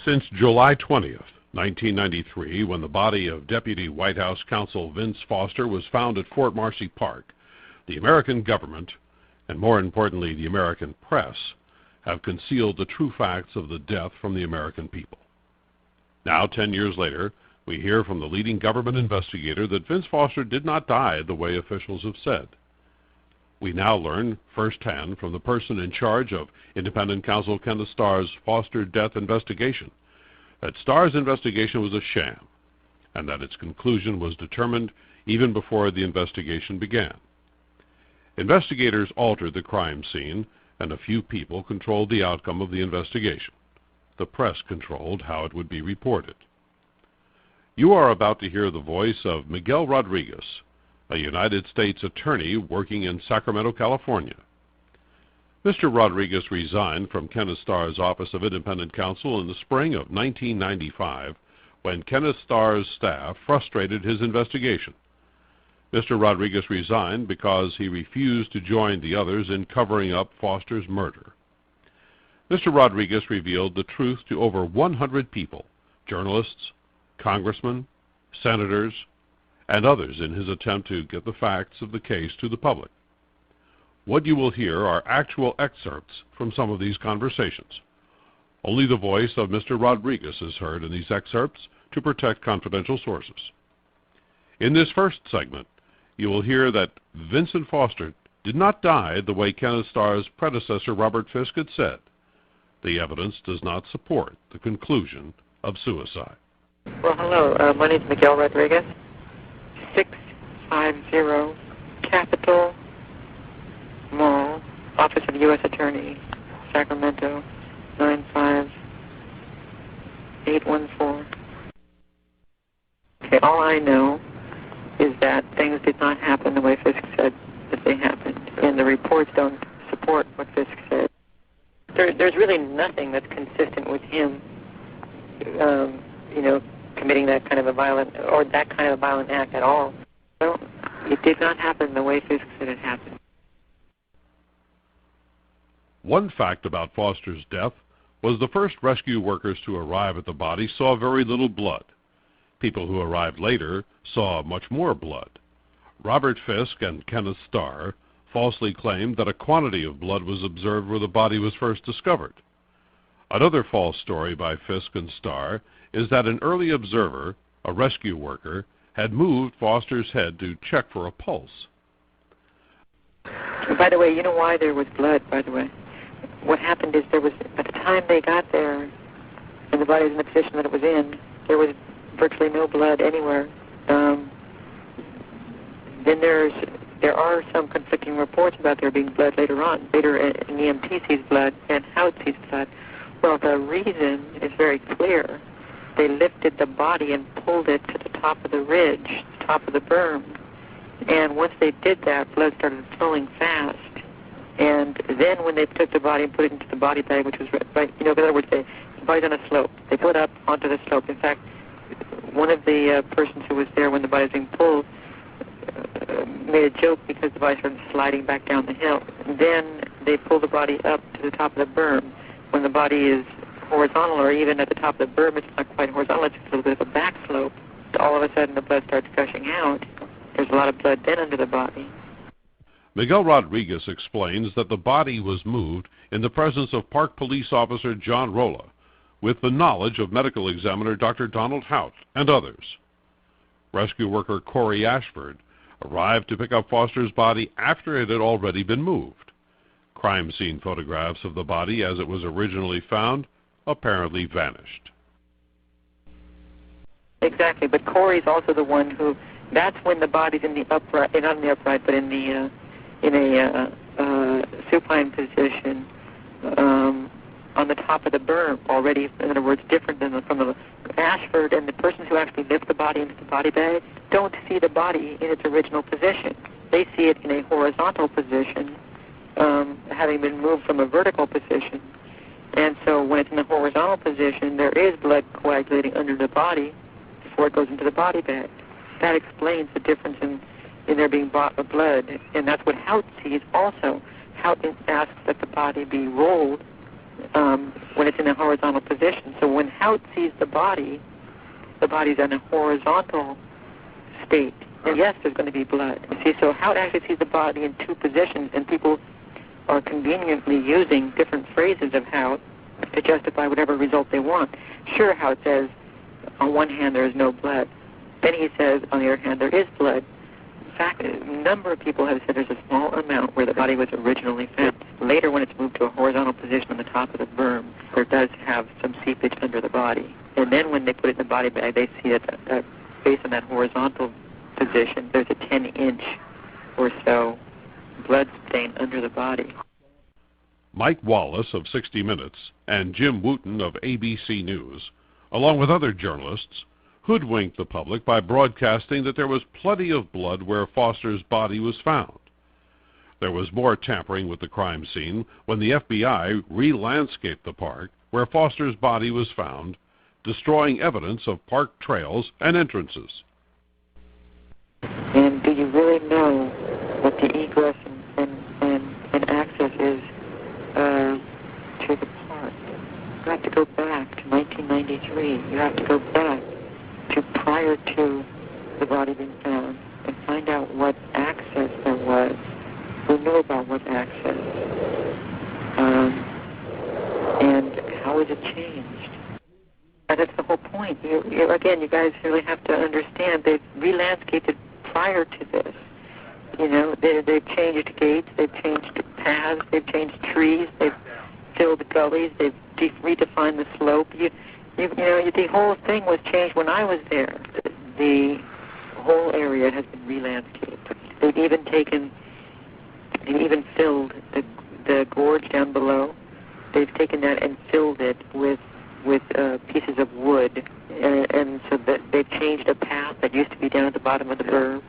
Since July 20th, 1993, when the body of Deputy White House Counsel Vince Foster was found at Fort Marcy Park, the American government, and more importantly the American press, have concealed the true facts of the death from the American people. Now, 10 years later, we hear from the leading government investigator that Vince Foster did not die the way officials have said. We now learn firsthand from the person in charge of independent counsel Kenneth Starr's Foster death investigation that Starr's investigation was a sham, and that its conclusion was determined even before the investigation began. Investigators altered the crime scene, and a few people controlled the outcome of the investigation. The press controlled how it would be reported. You are about to hear the voice of Miguel Rodriguez, a United States attorney working in Sacramento, California. Mr. Rodriguez resigned from Kenneth Starr's Office of Independent Counsel in the spring of 1995 when Kenneth Starr's staff frustrated his investigation. Mr. Rodriguez resigned because he refused to join the others in covering up Foster's murder. Mr. Rodriguez revealed the truth to over 100 people, journalists, congressmen, senators, and others in his attempt to get the facts of the case to the public. What you will hear are actual excerpts from some of these conversations. Only the voice of Mr. Rodriguez is heard in these excerpts to protect confidential sources. In this first segment, you will hear that Vincent Foster did not die the way Kenneth Starr's predecessor Robert Fisk had said. The evidence does not support the conclusion of suicide. Well, hello. My name is Miguel Rodriguez. 650 Capitol Mall, Office of U.S. Attorney, Sacramento, 95814. Okay, all I know is that things did not happen the way Fisk said that they happened, and the reports don't support what Fisk said. There's really nothing that's consistent with him, committing that kind of a violent act at all. Well, it did not happen the way Fisk said it happened. One fact about Foster's death was the first rescue workers to arrive at the body saw very little blood. People who arrived later saw much more blood. Robert Fisk and Kenneth Starr falsely claimed that a quantity of blood was observed where the body was first discovered. Another false story by Fisk and Starr is that an early observer, a rescue worker, had moved Foster's head to check for a pulse. By the way, you know why there was blood, by the way? What happened is there was, at the time they got there, and the body was in the position that it was in, there was virtually no blood anywhere. Then there are some conflicting reports about there being blood later on. Later, an EMT sees blood and Howard sees blood. Well, the reason is very clear. They lifted the body and pulled it to the top of the ridge, the top of the berm. And once they did that, blood started flowing fast. And then when they took the body and put it into the body bag, which was right, in other words, the body's on a slope. They put it up onto the slope. In fact, one of the persons who was there when the body was being pulled made a joke because the body started sliding back down the hill. And then they pulled the body up to the top of the berm. When the body is horizontal, or even at the top of the berm, it's not quite horizontal, it's a little bit of a back slope. All of a sudden the blood starts gushing out. There's a lot of blood then under the body. Miguel Rodriguez explains that the body was moved in the presence of Park Police Officer John Rolla, with the knowledge of medical examiner Dr. Donald Hout and others. Rescue worker Corey Ashford arrived to pick up Foster's body after it had already been moved. Crime scene photographs of the body as it was originally found apparently vanished. Exactly, but Corey's also the one who, that's when the body's in the upright, not in the upright, but in a supine position on the top of the berm already, in other words, different than from the Ashford, and the persons who actually lift the body into the body bag don't see the body in its original position. They see it in a horizontal position, having been moved from a vertical position. And so when it's in the horizontal position, there is blood coagulating under the body before it goes into the body bag. That explains the difference in there being blood, and that's what Hout sees also. Hout asks that the body be rolled when it's in a horizontal position. So when Hout sees the body's in a horizontal state. And yes, there's going to be blood. See, so Hout actually sees the body in two positions, and people are conveniently using different phrases of Hout to justify whatever result they want. Sure, Hout says, on one hand, there is no blood. Then he says, on the other hand, there is blood. In fact, a number of people have said there's a small amount where the body was originally found. Later, when it's moved to a horizontal position on the top of the berm, there does have some seepage under the body. And then when they put it in the body bag, they see that based on that horizontal position, there's a 10-inch or so blood stain under the body. Mike Wallace of 60 Minutes and Jim Wooten of ABC News, along with other journalists, hoodwinked the public by broadcasting that there was plenty of blood where Foster's body was found. There was more tampering with the crime scene when the FBI re-landscaped the park where Foster's body was found, destroying evidence of park trails and entrances. And do you really know what the egress and access is to the park? You have to go back to 1993. You have to go back to prior to the body being found and find out what access there was. We know about what access, and how has it changed? And that's the whole point. Again, you guys really have to understand they've re-landscaped it prior to this. You know, they've changed gates, they've changed paths, they've changed trees, they've filled gullies, they've redefined the slope. The whole thing was changed when I was there. The whole area has been re-landscaped. They've even filled the gorge down below. They've taken that and filled it with pieces of wood, and so that they've changed a path that used to be down at the bottom of the berm.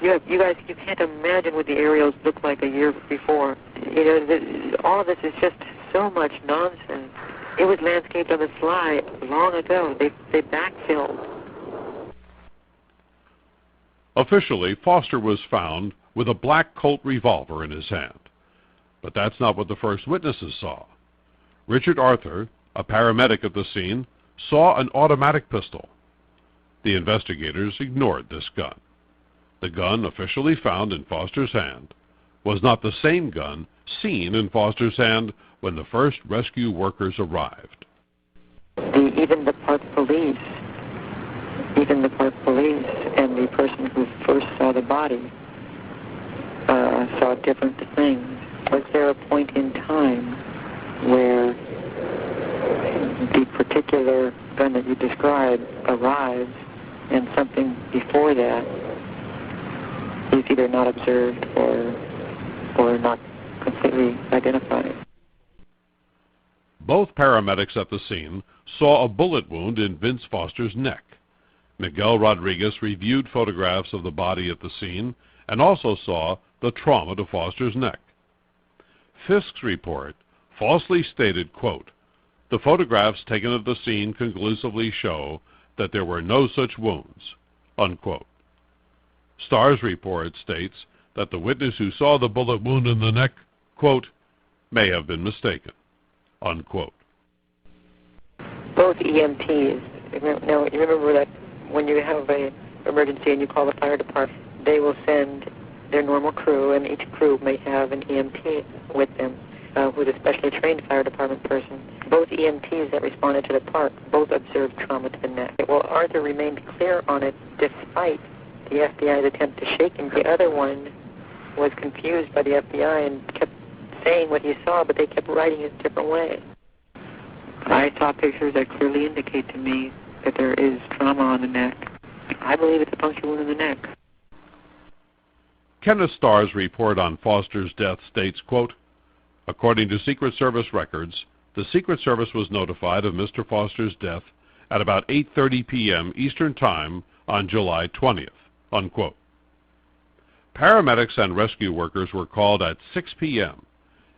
You guys, you can't imagine what the aerials looked like a year before. All of this is just so much nonsense. It was landscaped on the sly long ago. They backfilled. Officially, Foster was found with a black Colt revolver in his hand. But that's not what the first witnesses saw. Richard Arthur, a paramedic at the scene, saw an automatic pistol. The investigators ignored this gun. The gun officially found in Foster's hand was not the same gun seen in Foster's hand when the first rescue workers arrived. Even the park police and the person who first saw the body saw different things. Was there a point in time where the particular gun that you described arrives and something before that is either not observed or not completely identified? Both paramedics at the scene saw a bullet wound in Vince Foster's neck. Miguel Rodriguez reviewed photographs of the body at the scene and also saw the trauma to Foster's neck. Fisk's report falsely stated, quote, "The photographs taken of the scene conclusively show that there were no such wounds," unquote. Starr's report states that the witness who saw the bullet wound in the neck, quote, "may have been mistaken," unquote. Both EMTs, now you remember that when you have an emergency and you call the fire department, they will send their normal crew, and each crew may have an EMT with them, who's a specially trained fire department person. Both EMTs that responded to the park both observed trauma to the neck. Well, Arthur remained clear on it despite the FBI's attempt to shake him. The other one was confused by the FBI and kept saying what he saw, but they kept writing it a different way. I saw pictures that clearly indicate to me that there is trauma on the neck. I believe it's a puncture wound in the neck. Kenneth Starr's report on Foster's death states, quote, "According to Secret Service records, the Secret Service was notified of Mr. Foster's death at about 8:30 p.m. Eastern Time on July 20th, unquote. Paramedics and rescue workers were called at 6 p.m.,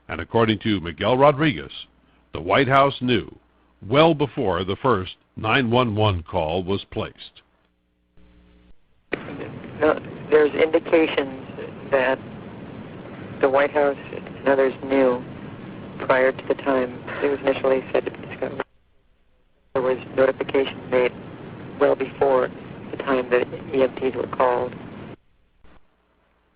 and according to Miguel Rodriguez, the White House knew well before the first 911 call was placed. No, there's indications that the White House and others knew prior to the time it was initially said to be discovered. There was notification made well before the time that EMTs were called.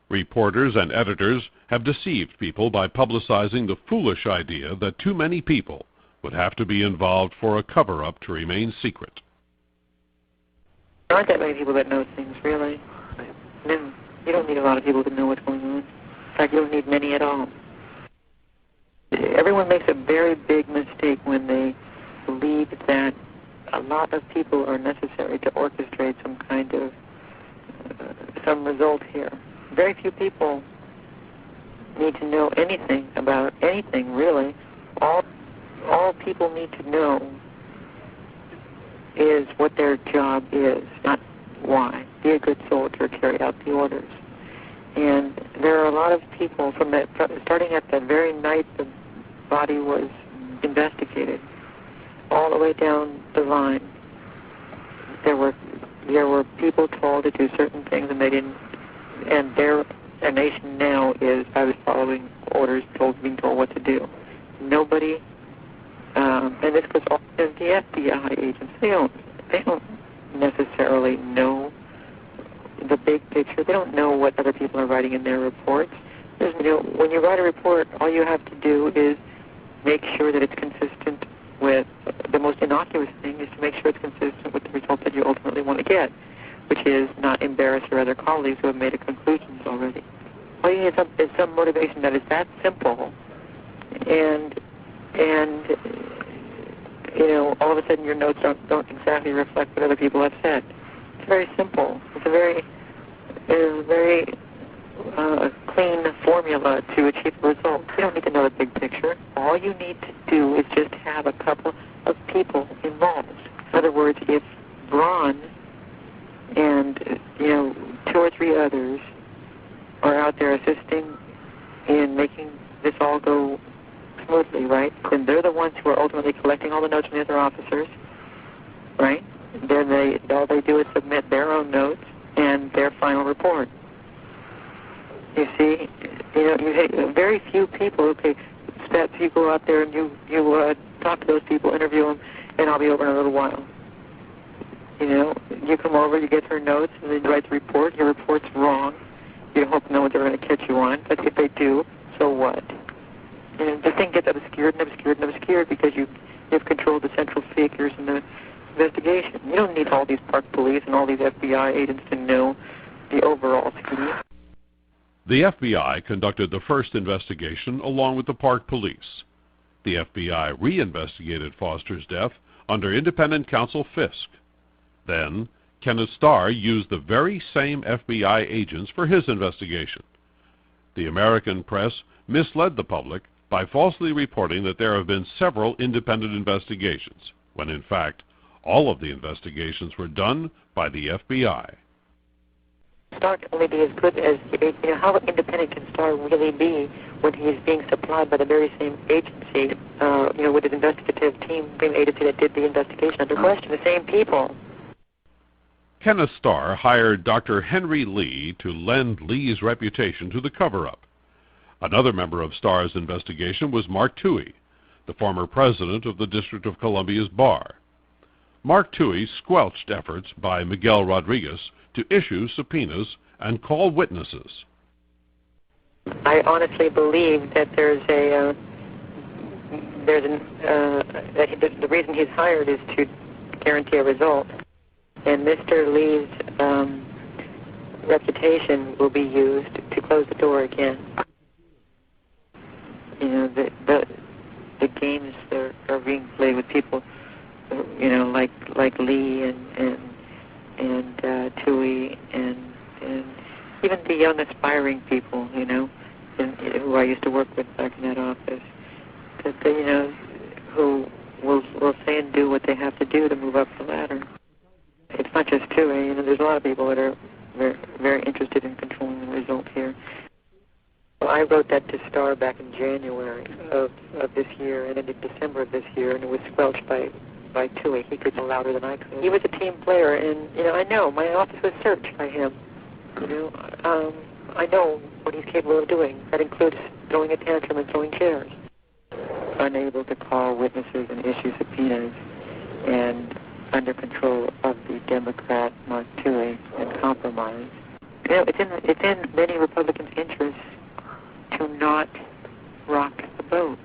Reporters and editors have deceived people by publicizing the foolish idea that too many people would have to be involved for a cover-up to remain secret. There aren't that many people that know things, really. No, you don't need a lot of people to know what's going on. In fact, you don't need many at all. Everyone makes a very big mistake when they believe that a lot of people are necessary to orchestrate some kind of some result here. Very few people need to know anything about anything, really. All people need to know is what their job is, not why. Be a good soldier, carry out the orders. And there are a lot of people starting at the very night the body was investigated, all the way down the line. There were people told to do certain things and they didn't. And their nation now is I was following orders, being told what to do. Nobody, and this goes all to the FBI agents. They don't necessarily know the big picture. They don't know what other people are writing in their reports. When you write a report, all you have to do is make sure that it's consistent with the most innocuous thing is to make sure it's consistent with the result that you ultimately want to get, which is not embarrass your other colleagues who have made a conclusions already. All you need is some motivation that is that simple, and all of a sudden your notes don't exactly reflect what other people have said. It's very simple. It's a very clean formula to achieve the result. You don't need to know the big picture. All you need to do is just have a couple of people involved. In other words, if Braun and 2 or 3 others are out there assisting in making this all go smoothly, right? Then they're the ones who are ultimately collecting all the notes from the other officers, right? Then all they do is submit their own notes and their final report. You see, very few people. Okay, steps. You go out there and you talk to those people, interview them, and I'll be over in a little while. You come over, you get her notes, and then you write the report. Your report's wrong. You hope no one's ever going to catch you on. But if they do, so what? And the thing gets obscured because you've controlled the central figures in the investigation. You don't need all these park police and all these FBI agents to know the overall scheme. The FBI conducted the first investigation along with the park police. The FBI reinvestigated Foster's death under independent counsel Fisk. Then, Kenneth Starr used the very same FBI agents for his investigation. The American press misled the public by falsely reporting that there have been several independent investigations, when in fact, all of the investigations were done by the FBI. Starr can only be as good as, how independent can Starr really be when he's being supplied by the very same agency, with his investigative team, same agency that did the investigation under question, the same people. Kenneth Starr hired Dr. Henry Lee to lend Lee's reputation to the cover-up. Another member of Starr's investigation was Mark Toohey, the former president of the District of Columbia's bar. Mark Toohey squelched efforts by Miguel Rodriguez to issue subpoenas and call witnesses. I honestly believe that the reason he's hired is to guarantee a result, and Mr. Lee's reputation will be used to close the door again. The games that are being played with people, like Lee and Toohey and even the young aspiring people, who I used to work with back in that office, that they, who will say and do what they have to do to move up the ladder. It's not just Toohey. There's a lot of people that are very, very interested in controlling the result here. Well, I wrote that to Starr back in January of this year, and then in December of this year, and it was squelched by Toohey. He could go louder than I could. He was a team player, and I know my office was searched by him. I know what he's capable of doing. That includes throwing a tantrum and throwing chairs. unable to call witnesses and issue subpoenas, and under control of the Democrat Mark Toohey and compromise. You know, it's in many Republicans' interests to not rock the boat,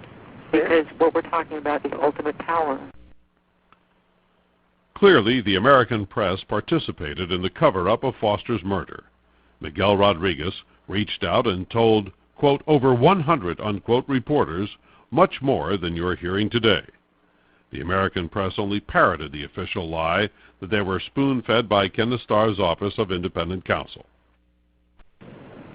because what we're talking about is ultimate power. Clearly, the American press participated in the cover-up of Foster's murder. Miguel Rodriguez reached out and told, quote, over 100, unquote, reporters much more than you're hearing today. The American press only parroted the official lie that they were spoon-fed by Ken Starr's Office of Independent Counsel.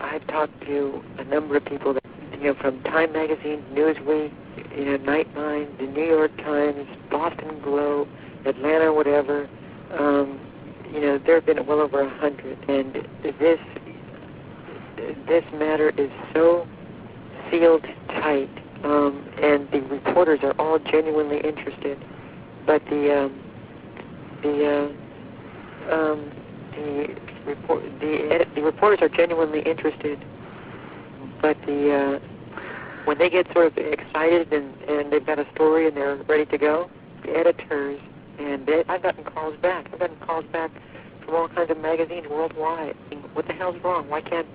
I've talked to a number of people that, you know, from Time Magazine, Newsweek, you know, Nightline, the New York Times, Boston Globe, Atlanta, whatever. You know, there have been well over 100, and this matter is so sealed tight, and the reporters are all genuinely interested. But the reporters are genuinely interested, but when they get sort of excited and they've got a story and they're ready to go, the editors, and I've gotten calls back. I've gotten calls back from all kinds of magazines worldwide. What the hell's wrong? Why can't,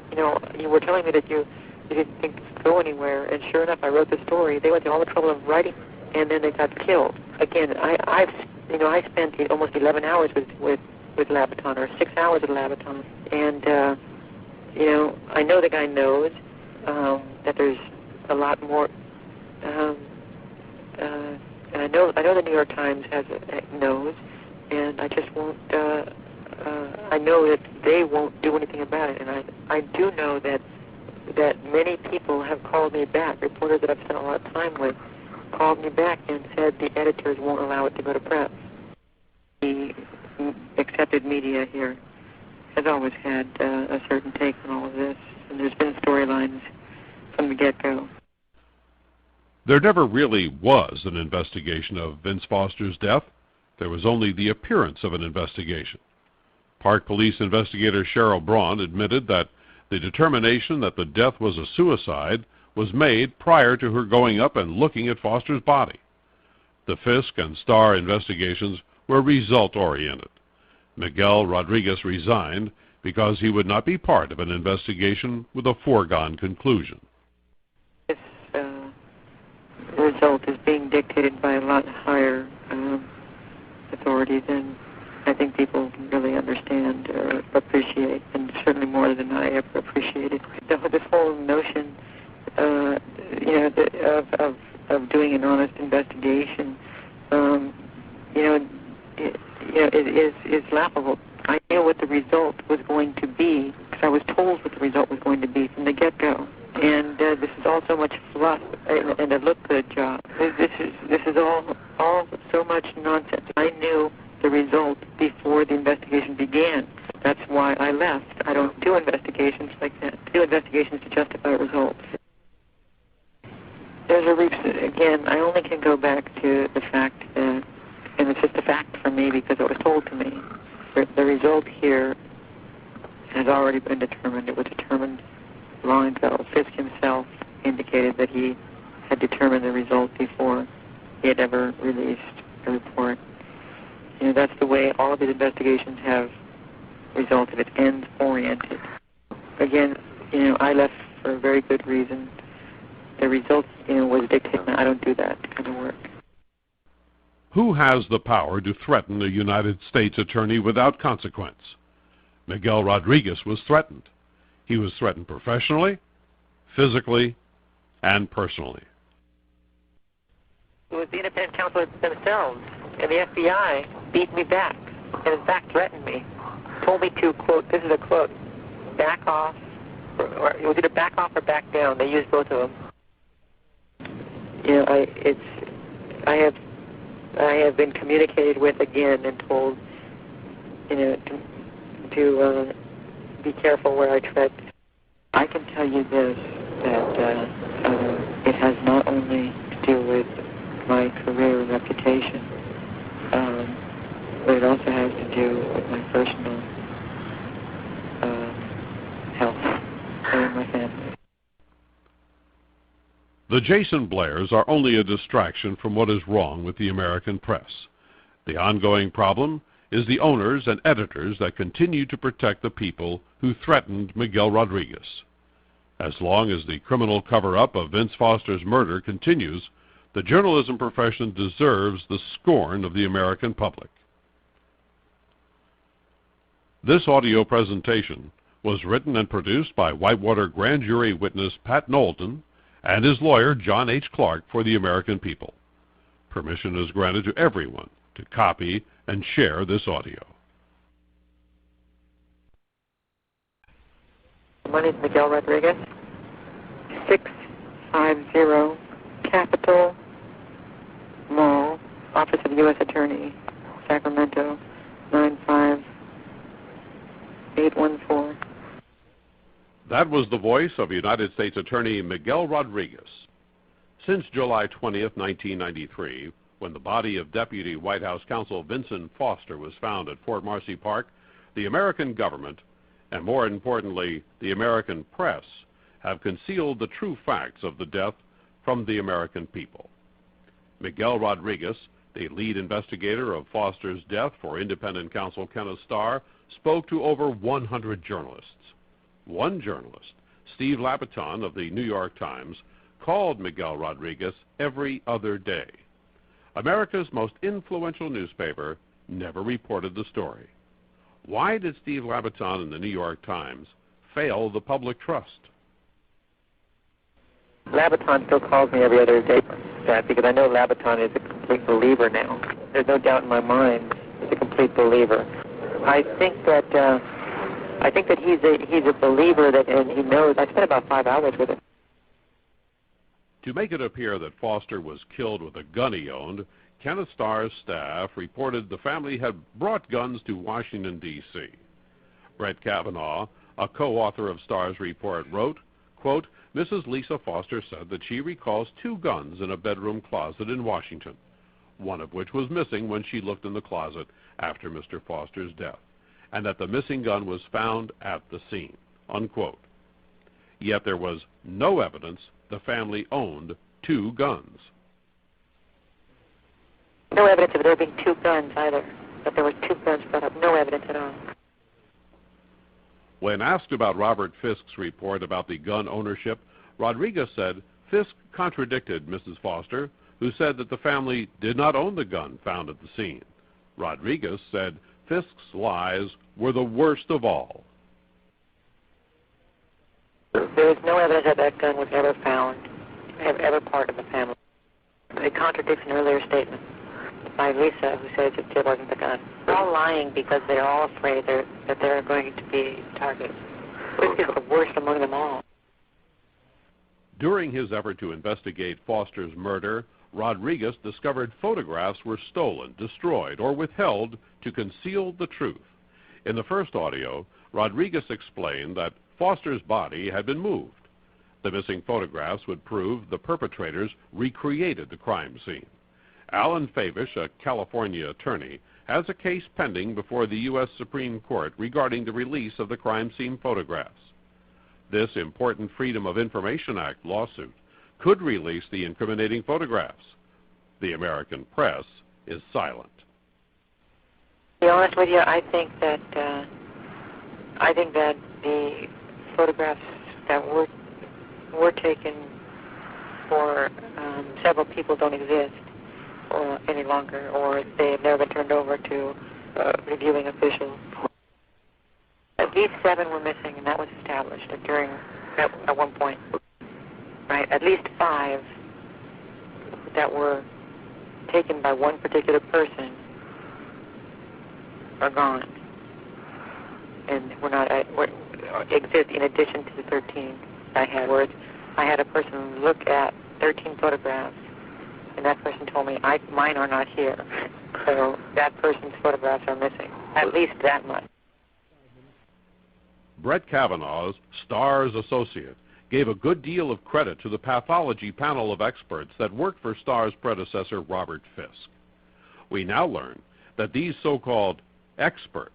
you were telling me that you didn't think it could go anywhere, and sure enough, I wrote the story. They went to all the trouble of writing, and then they got killed. Again, I spent almost 11 hours with Labaton, or 6 hours with Labaton, and I know the guy knows that there's a lot more. I know the New York Times knows, and I just won't. I know that they won't do anything about it, and I do know that many people have called me back. Reporters that I've spent a lot of time with called me back and said the editors won't allow it to go to press. The accepted media here has always had a certain take on all of this, and there's been storylines from the get-go. There never really was an investigation of Vince Foster's death. There was only the appearance of an investigation. Park Police investigator Cheryl Braun admitted that the determination that the death was a suicide was made prior to her going up and looking at Foster's body. The Fisk and Starr investigations were result-oriented. Miguel Rodriguez resigned because he would not be part of an investigation with a foregone conclusion. This result is being dictated by a lot higher authority than I think people really understand or appreciate, and certainly more than I ever appreciated. This whole notion, of doing an honest investigation, is laughable. I knew what the result was going to be because I was told what the result was going to be from the get-go. And this is all so much fluff and a look-good job. This is all so much nonsense. I knew the result before the investigation began. That's why I left. I don't do investigations like that. I do investigations to justify results. There's a reason. Again, I only can go back to the fact that, and it's just a fact for me because it was told to me, the result here has already been determined. It was determined long ago. Fisk himself indicated that he had determined the result before he had ever released a report. That's the way all of his investigations have resulted. It's ends-oriented. Again, I left for a very good reason. The result, was dictated. I don't do that kind of work. Who has the power to threaten a United States attorney without consequence? Miguel Rodriguez was threatened. He was threatened professionally, physically, and personally. It was the independent counsel themselves, and the FBI beat me back, and in fact threatened me. Told me to, quote, this is a quote, back off, or it was either back off or back down. They used both of them. I have been communicated with again and told, to be careful where I tread. I can tell you this, that it has not only to do with my career and reputation, but it also has to do with my personal health and my family. The Jason Blairs are only a distraction from what is wrong with the American press. The ongoing problem is the owners and editors that continue to protect the people who threatened Miguel Rodriguez. As long as the criminal cover-up of Vince Foster's murder continues, the journalism profession deserves the scorn of the American public. This audio presentation was written and produced by Whitewater grand jury witness Pat Knowlton and his lawyer John H. Clark for the American people. Permission is granted to everyone to copy and share this audio. My name is Miguel Rodriguez, 650 Capitol Mall, Office of U.S. Attorney, Sacramento, 95814. That was the voice of United States Attorney Miguel Rodriguez. Since July 20th, 1993, when the body of Deputy White House Counsel Vincent Foster was found at Fort Marcy Park, the American government, and more importantly, the American press, have concealed the true facts of the death from the American people. Miguel Rodriguez, the lead investigator of Foster's death for independent counsel Kenneth Starr, spoke to over 100 journalists. One journalist, Steve Labaton of the New York Times, called Miguel Rodriguez every other day. America's most influential newspaper never reported the story. Why did Steve Labaton and the New York Times fail the public trust? Labaton still calls me every other day, because I know Labaton is a complete believer now. There's no doubt in my mind he's a complete believer. I think that he's a believer, and he knows. I spent about 5 hours with him. To make it appear that Foster was killed with a gun he owned, Kenneth Starr's staff reported the family had brought guns to Washington, D.C. Brett Kavanaugh, a co-author of Starr's report, wrote, quote, Mrs. Lisa Foster said that she recalls 2 guns in a bedroom closet in Washington, one of which was missing when she looked in the closet after Mr. Foster's death, and that the missing gun was found at the scene, unquote. Yet there was no evidence the family owned 2 guns. No evidence of there being 2 guns either, that there were 2 guns brought up. No evidence at all. When asked about Robert Fisk's report about the gun ownership, Rodriguez said Fisk contradicted Mrs. Foster, who said that the family did not own the gun found at the scene. Rodriguez said Fisk's lies were the worst of all. There is no evidence that that gun was ever found, ever part of the family. It contradicts an earlier statement by Lisa, who says it wasn't the gun. They're all lying because they're all afraid that they're going to be targeted. Fisk is the worst among them all. During his effort to investigate Foster's murder, Rodriguez discovered photographs were stolen, destroyed, or withheld to conceal the truth. In the first audio, Rodriguez explained that Foster's body had been moved. The missing photographs would prove the perpetrators recreated the crime scene. Alan Favish, a California attorney, has a case pending before the U.S. Supreme Court regarding the release of the crime scene photographs. This important Freedom of Information Act lawsuit could release the incriminating photographs. The American press is silent. To be honest with you, I think that the photographs that were taken for several people don't exist any longer, or they have never been turned over to reviewing officials. At least 7 were missing, and that was established at one point. Right, at least 5 that were taken by one particular person are gone, and exist in addition to the 13 I had. Where I had a person look at 13 photographs, and that person told me mine are not here, so that person's photographs are missing. At least that much. Brett Kavanaugh's Starr's associate gave a good deal of credit to the pathology panel of experts that worked for Starr's predecessor, Robert Fisk. We now learn that these so-called experts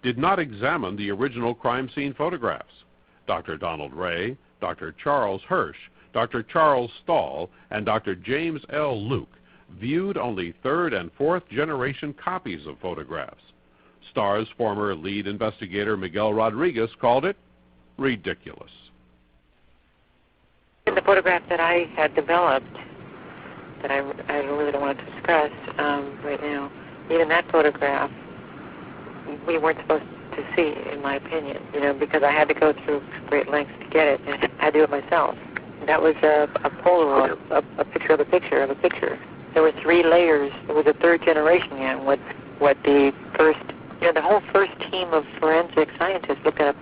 did not examine the original crime scene photographs. Dr. Donald Ray, Dr. Charles Hirsch, Dr. Charles Stahl and Dr. James L. Luke viewed only third and fourth generation copies of photographs. STAR's former lead investigator Miguel Rodriguez called it ridiculous. In the photograph that I had developed, that I really don't want to discuss right now, even that photograph, we weren't supposed to see, in my opinion, because I had to go through great lengths to get it, and I do it myself. That was a Polaroid, a picture of a picture of a picture. There were 3 layers. It was a third generation yet. What the first, the whole first team of forensic scientists looked at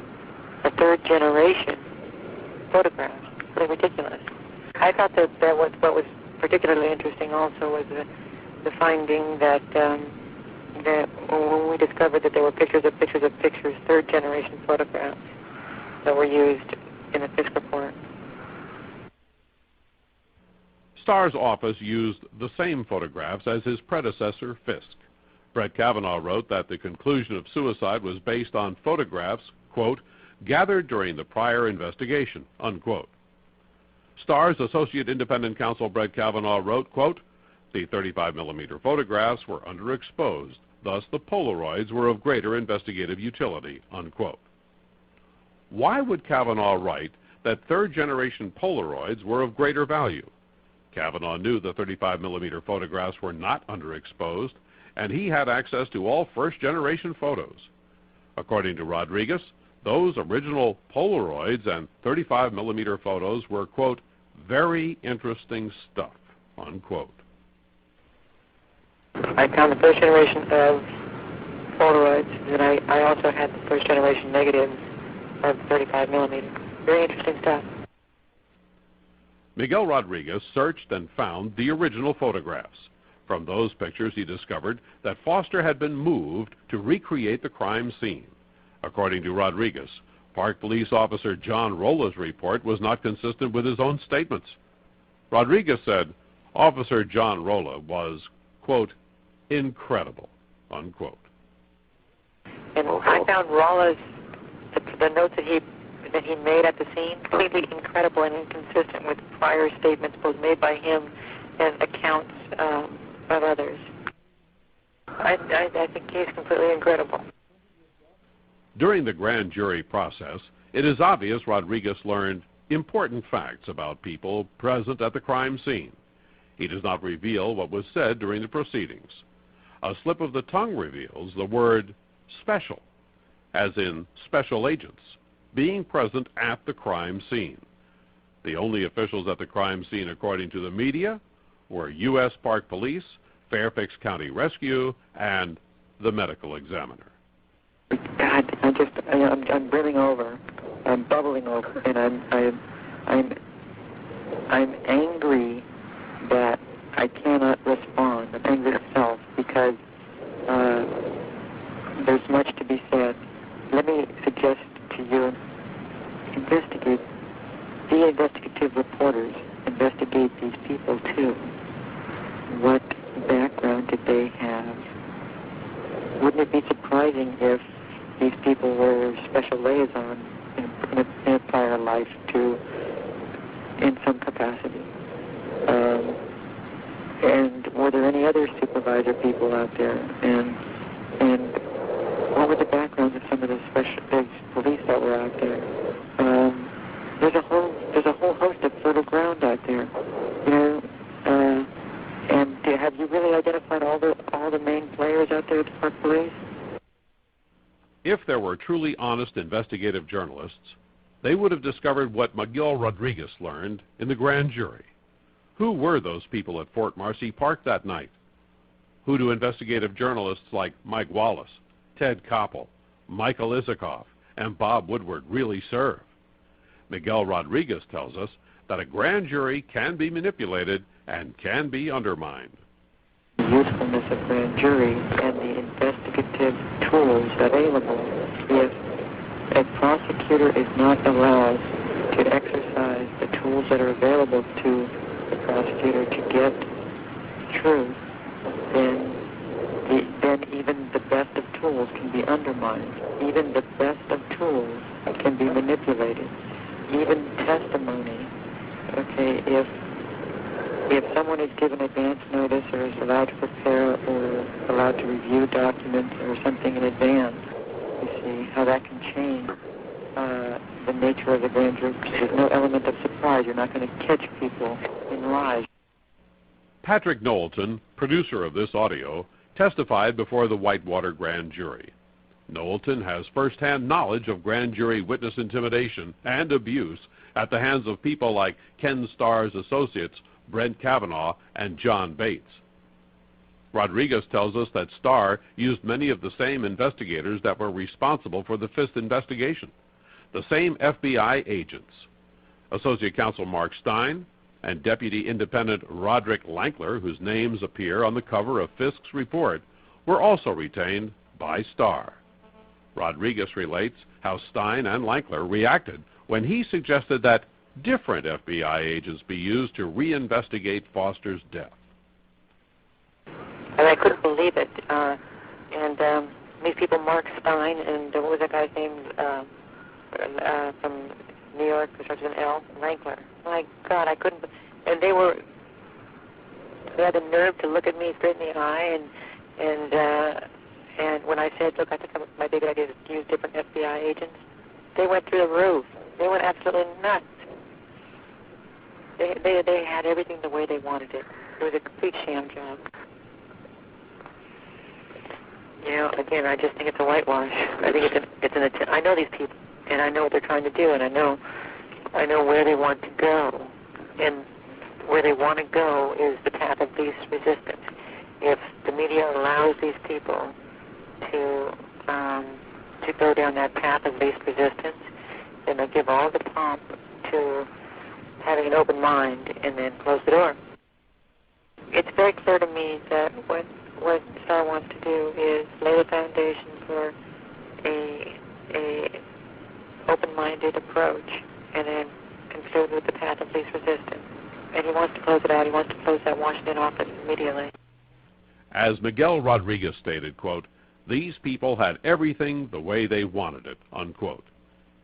a third generation photograph. Really ridiculous. I thought that what was particularly interesting also was the finding that when we discovered that there were pictures of pictures of pictures, third generation photographs that were used in the Fisk report. Starr's office used the same photographs as his predecessor, Fisk. Brett Kavanaugh wrote that the conclusion of suicide was based on photographs, quote, gathered during the prior investigation, unquote. Starr's Associate Independent Counsel Brett Kavanaugh wrote, quote, the 35mm photographs were underexposed, thus the Polaroids were of greater investigative utility, unquote. Why would Kavanaugh write that third-generation Polaroids were of greater value? Kavanaugh knew the 35mm photographs were not underexposed, and he had access to all first-generation photos. According to Rodriguez, those original Polaroids and 35mm photos were, quote, very interesting stuff, unquote. I found the first generation of Polaroids, and I also had the first generation negatives of 35mm. Very interesting stuff. Miguel Rodriguez searched and found the original photographs. From those pictures, he discovered that Foster had been moved to recreate the crime scene. According to Rodriguez, Park Police Officer John Rolla's report was not consistent with his own statements. Rodriguez said Officer John Rolla was, quote, incredible, unquote. And I found Rolla's, the notes that he made at the scene, completely incredible and inconsistent with prior statements both made by him and accounts of others. I think he's completely incredible. During the grand jury process, it is obvious Rodriguez learned important facts about people present at the crime scene. He does not reveal what was said during the proceedings. A slip of the tongue reveals the word special, as in special agents, being present at the crime scene. The only officials at the crime scene, according to the media, were U.S. Park Police, Fairfax County Rescue, and the medical examiner. God, I'm brimming over, I'm bubbling over, and I'm angry that I cannot respond. I'm angry myself because there's much to be said. Let me suggest to you, the investigative reporters investigate these people too. What background did they have? Wouldn't it be surprising if these people were special liaisons in a prior life in some capacity? And were there any other supervisor people out there? And what were the backgrounds of some of the police that were out there? There's a whole host of fertile ground out there, and have you really identified all the main players out there at the Park Police? If there were truly honest investigative journalists, they would have discovered what Miguel Rodriguez learned in the grand jury. Who were those people at Fort Marcy Park that night? Who do investigative journalists like Mike Wallace, Ted Koppel, Michael Isikoff, and Bob Woodward really serve? Miguel Rodriguez tells us that a grand jury can be manipulated and can be undermined. The usefulness of grand jury and the investigative tools available. If a prosecutor is not allowed to exercise the tools that are available to the prosecutor to get truth, then even the best of tools can be undermined. Even the best of tools can be manipulated. Even testimony Okay, if someone is given advance notice or is allowed to prepare or allowed to review documents or something in advance, you see how that can change the nature of the grand jury. There's no element of surprise. You're not going to catch people in lies. Patrick Knowlton, producer of this audio, testified before the Whitewater grand jury. Knowlton has first-hand knowledge of grand jury witness intimidation and abuse at the hands of people like Ken Starr's associates, Brent Kavanaugh and John Bates. Rodriguez tells us that Starr used many of the same investigators that were responsible for the fifth investigation, the same FBI agents. Associate Counsel Mark Stein and Deputy Independent Roderick Lankler, whose names appear on the cover of Fisk's report, were also retained by Starr. Rodriguez relates how Stein and Lankler reacted when he suggested that different FBI agents be used to reinvestigate Foster's death. And I couldn't believe it. These people, Mark Stein and what was that guy's name from New York, who starts with an L, Lankler. My God, I couldn't. And they had the nerve to look at me straight in the eye, and when I said, look, I think my big idea is to use different FBI agents, they went through the roof. They went absolutely nuts. They had everything the way they wanted it. It was a complete sham job. You know, again, I just think it's a whitewash. I think it's an attempt. I know these people, and I know what they're trying to do, and I know where they want to go, and where they want to go is the path of least resistance. If the media allows these people to go down that path of least resistance, then they'll give all the pomp to having an open mind and then close the door. It's very clear to me that what Starr wants to do is lay the foundation for a open-minded approach and then conclude with the path of least resistance. And he wants to close it out. He wants to close that Washington office immediately. As Miguel Rodriguez stated, quote, "These people had everything the way they wanted it," unquote.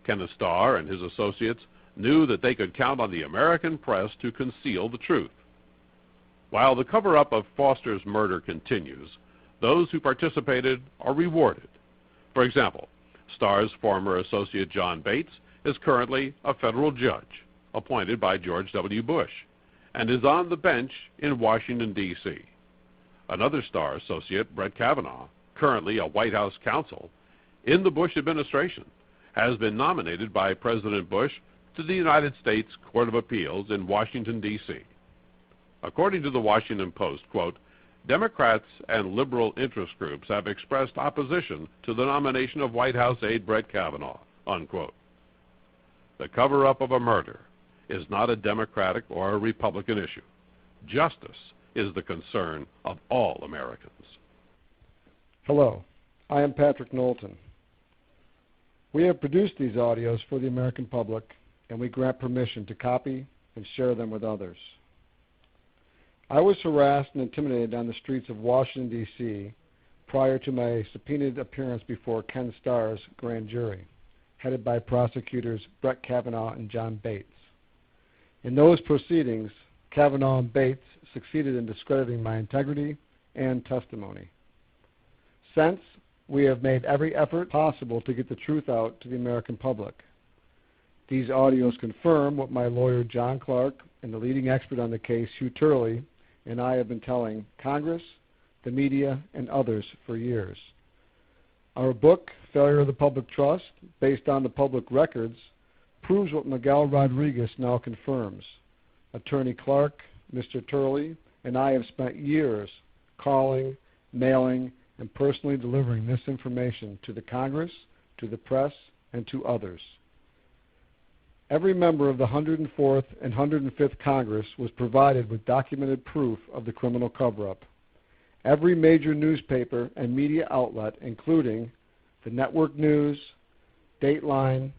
Kenneth Starr and his associates knew that they could count on the American press to conceal the truth. While the cover-up of Foster's murder continues, those who participated are rewarded. For example, Starr's former associate John Bates is currently a federal judge appointed by George W. Bush and is on the bench in Washington, D.C. Another Starr associate, Brent Kavanaugh, currently a White House counsel in the Bush administration, has been nominated by President Bush to the United States Court of Appeals in Washington, D.C. According to the Washington Post, quote, "Democrats and liberal interest groups have expressed opposition to the nomination of White House aide Brett Kavanaugh," unquote. The cover-up of a murder is not a Democratic or a Republican issue. Justice is the concern of all Americans. Hello, I am Patrick Knowlton. We have produced these audios for the American public, and we grant permission to copy and share them with others. I was harassed and intimidated on the streets of Washington, D.C. prior to my subpoenaed appearance before Ken Starr's grand jury, headed by prosecutors Brett Kavanaugh and John Bates. In those proceedings, Kavanaugh and Bates succeeded in discrediting my integrity and testimony. Since, we have made every effort possible to get the truth out to the American public. These audios confirm what my lawyer John Clark and the leading expert on the case, Hugh Turley, and I have been telling Congress, the media, and others for years. Our book, Failure of the Public Trust, based on the public records, proves what Miguel Rodriguez now confirms. Attorney Clark, Mr. Turley, and I have spent years calling, mailing, and personally delivering this information to the Congress, to the press, and to others. Every member of the 104th and 105th Congress was provided with documented proof of the criminal cover-up. Every major newspaper and media outlet, including the Network News, Dateline,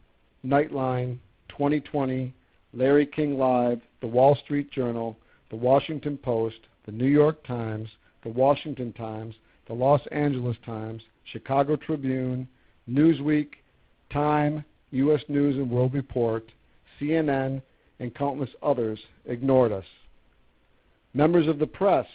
Nightline, 2020, Larry King Live, the Wall Street Journal, the Washington Post, the New York Times, the Washington Times, the Los Angeles Times, Chicago Tribune, Newsweek, Time, U.S. News and World Report, CNN, and countless others ignored us. Members of the press,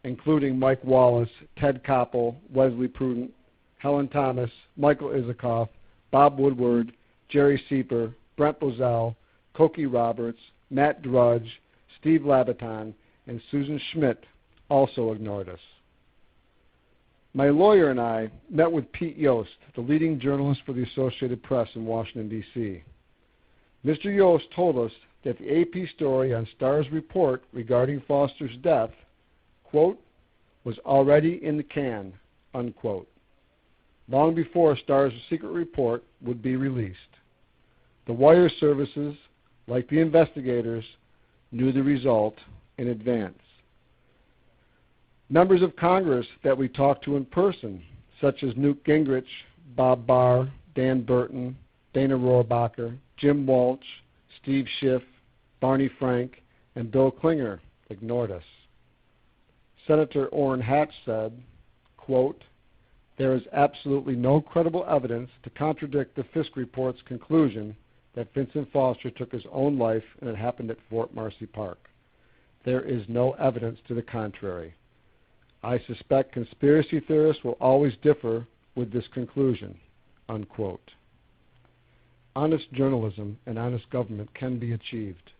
including Mike Wallace, Ted Koppel, Wesley Prudent, Helen Thomas, Michael Isikoff, Bob Woodward, Jerry Sieper, Brent Bozell, Cokie Roberts, Matt Drudge, Steve Labaton, and Susan Schmidt also ignored us. My lawyer and I met with Pete Yost, the leading journalist for the Associated Press in Washington, D.C. Mr. Yost told us that the AP story on Starr's report regarding Foster's death, quote, was already in the can, unquote, long before Starr's secret report would be released. The wire services, like the investigators, knew the result in advance. Members of Congress that we talked to in person, such as Newt Gingrich, Bob Barr, Dan Burton, Dana Rohrabacher, Jim Walsh, Steve Schiff, Barney Frank, and Bill Klinger, ignored us. Senator Orrin Hatch said, quote, there is absolutely no credible evidence to contradict the Fisk report's conclusion that Vincent Foster took his own life and it happened at Fort Marcy Park. There is no evidence to the contrary. I suspect conspiracy theorists will always differ with this conclusion, unquote. Honest journalism and honest government can be achieved,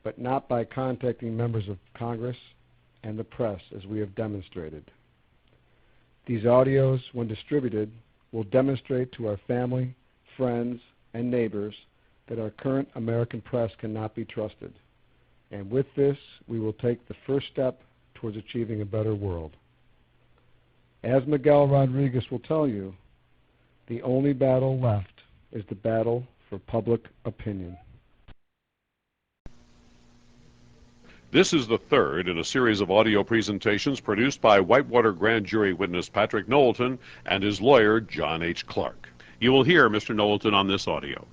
but not by contacting members of Congress and the press as we have demonstrated. These audios, when distributed, will demonstrate to our family, friends, and neighbors that our current American press cannot be trusted. And with this, we will take the first step towards achieving a better world. As Miguel Rodriguez will tell you, the only battle left is the battle for public opinion. This is the third in a series of audio presentations produced by Whitewater Grand Jury witness Patrick Knowlton and his lawyer John H. Clark. You will hear Mr. Knowlton on this audio.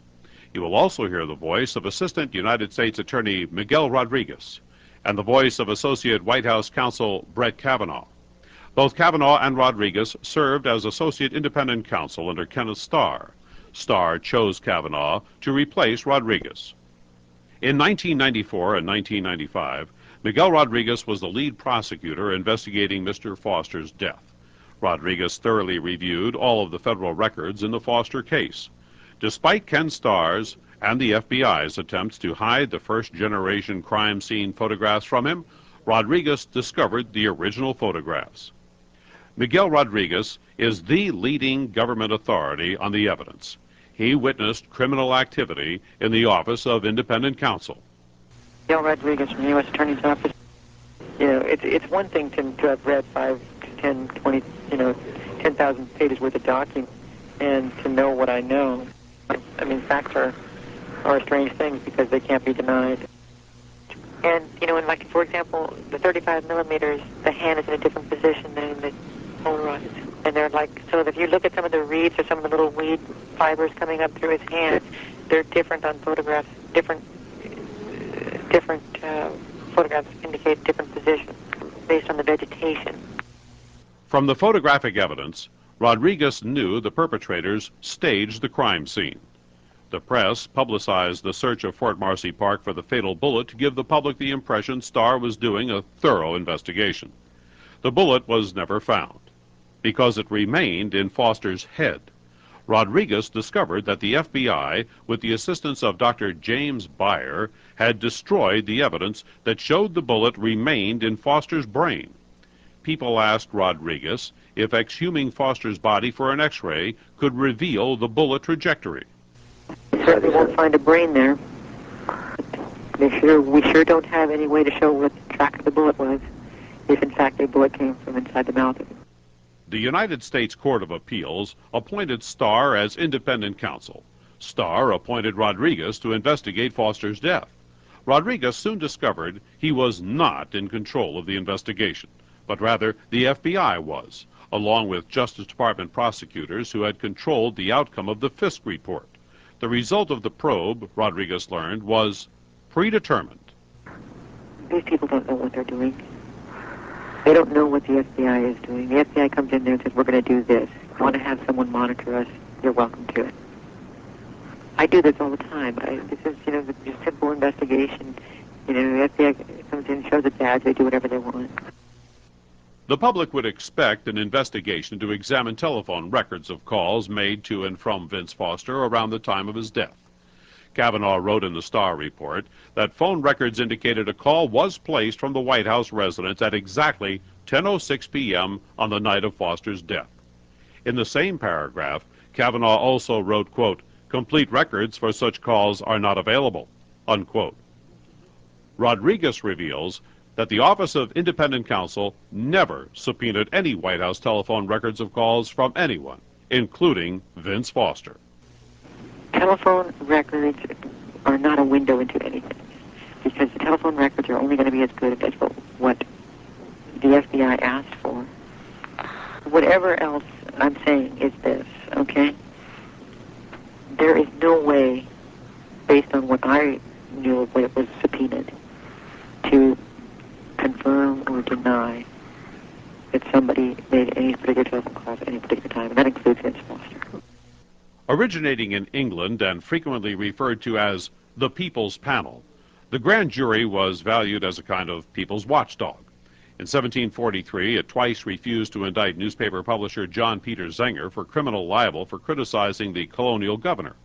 You will also hear the voice of Assistant United States Attorney Miguel Rodriguez and the voice of Associate White House Counsel Brett Kavanaugh. Both Kavanaugh and Rodriguez served as Associate Independent Counsel under Kenneth Starr. Starr chose Kavanaugh to replace Rodriguez. In 1994 and 1995, Miguel Rodriguez was the lead prosecutor investigating Mr. Foster's death. Rodriguez thoroughly reviewed all of the federal records in the Foster case. Despite Ken Starr's and the FBI's attempts to hide the first-generation crime scene photographs from him, Rodriguez discovered the original photographs. Miguel Rodriguez is the leading government authority on the evidence. He witnessed criminal activity in the Office of Independent Counsel. Miguel Rodriguez from the U.S. Attorney's Office. You know, it's one thing to have read 5 to 10, 20, 10,000 pages worth of documents and to know what I know. I mean, facts are strange things because they can't be denied. And, and like, for example, the 35 millimeters, the hand is in a different position than the polarized. And they're like, so if you look at some of the reeds or some of the little weed fibers coming up through his hand, they're different on photographs. Different photographs indicate different positions based on the vegetation. From the photographic evidence, Rodriguez knew the perpetrators staged the crime scene. The press publicized the search of Fort Marcy Park for the fatal bullet to give the public the impression Starr was doing a thorough investigation. The bullet was never found because it remained in Foster's head. Rodriguez discovered that the FBI, with the assistance of Dr. James Beyer, had destroyed the evidence that showed the bullet remained in Foster's brain. People asked Rodriguez if exhuming Foster's body for an X-ray could reveal the bullet trajectory. We certainly won't find a brain there. We sure don't have any way to show what the track of the bullet was, if in fact a bullet came from inside the mouth of it. The United States Court of Appeals appointed Starr as independent counsel. Starr appointed Rodriguez to investigate Foster's death. Rodriguez soon discovered he was not in control of the investigation, but rather the FBI was, along with Justice Department prosecutors who had controlled the outcome of the Fisk report. The result of the probe, Rodriguez learned, was predetermined. These people don't know what they're doing. They don't know what the FBI is doing. The FBI comes in there and says, we're going to do this. If you want to have someone monitor us, you're welcome to it. I do this all the time. This is, just simple investigation. The FBI comes in, shows a badge, they do whatever they want. The public would expect an investigation to examine telephone records of calls made to and from Vince Foster around the time of his death. Kavanaugh wrote in the Star report that phone records indicated a call was placed from the White House residence at exactly 10:06 p.m. on the night of Foster's death. In the same paragraph, Kavanaugh also wrote, quote, "Complete records for such calls are not available," unquote. Rodriguez reveals that the Office of Independent Counsel never subpoenaed any White House telephone records of calls from anyone, including Vince Foster. Telephone records are not a window into anything, because the telephone records are only going to be as good as what the FBI asked for. Whatever else I'm saying is this, okay? There is no way, based on what I knew of what was subpoenaed, to confirm or deny that somebody made any particular telephone calls at any particular time, and that includes Vince Foster. Originating in England and frequently referred to as the People's Panel, the grand jury was valued as a kind of people's watchdog. In 1743, it twice refused to indict newspaper publisher John Peter Zenger for criminal libel for criticizing the colonial governor.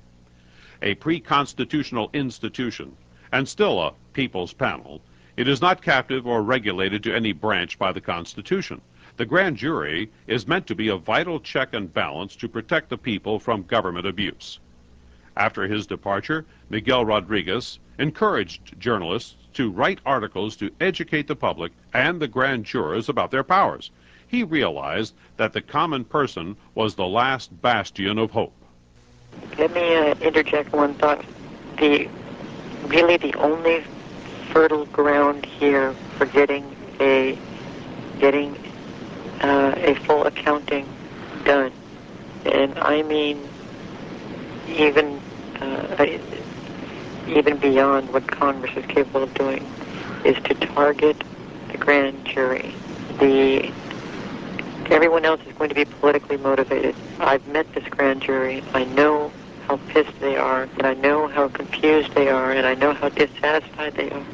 A pre-constitutional institution, and still a People's Panel, it is not captive or regulated to any branch by the Constitution. The grand jury is meant to be a vital check and balance to protect the people from government abuse. After his departure, Miguel Rodriguez encouraged journalists to write articles to educate the public and the grand jurors about their powers. He realized that the common person was the last bastion of hope. Let me interject one thought. Really the only fertile ground here for getting a full accounting done, and I mean even beyond what Congress is capable of doing, is to target the grand jury. Everyone else is going to be politically motivated. I've met this grand jury. I know how pissed they are, and I know how confused they are, and I know how dissatisfied they are.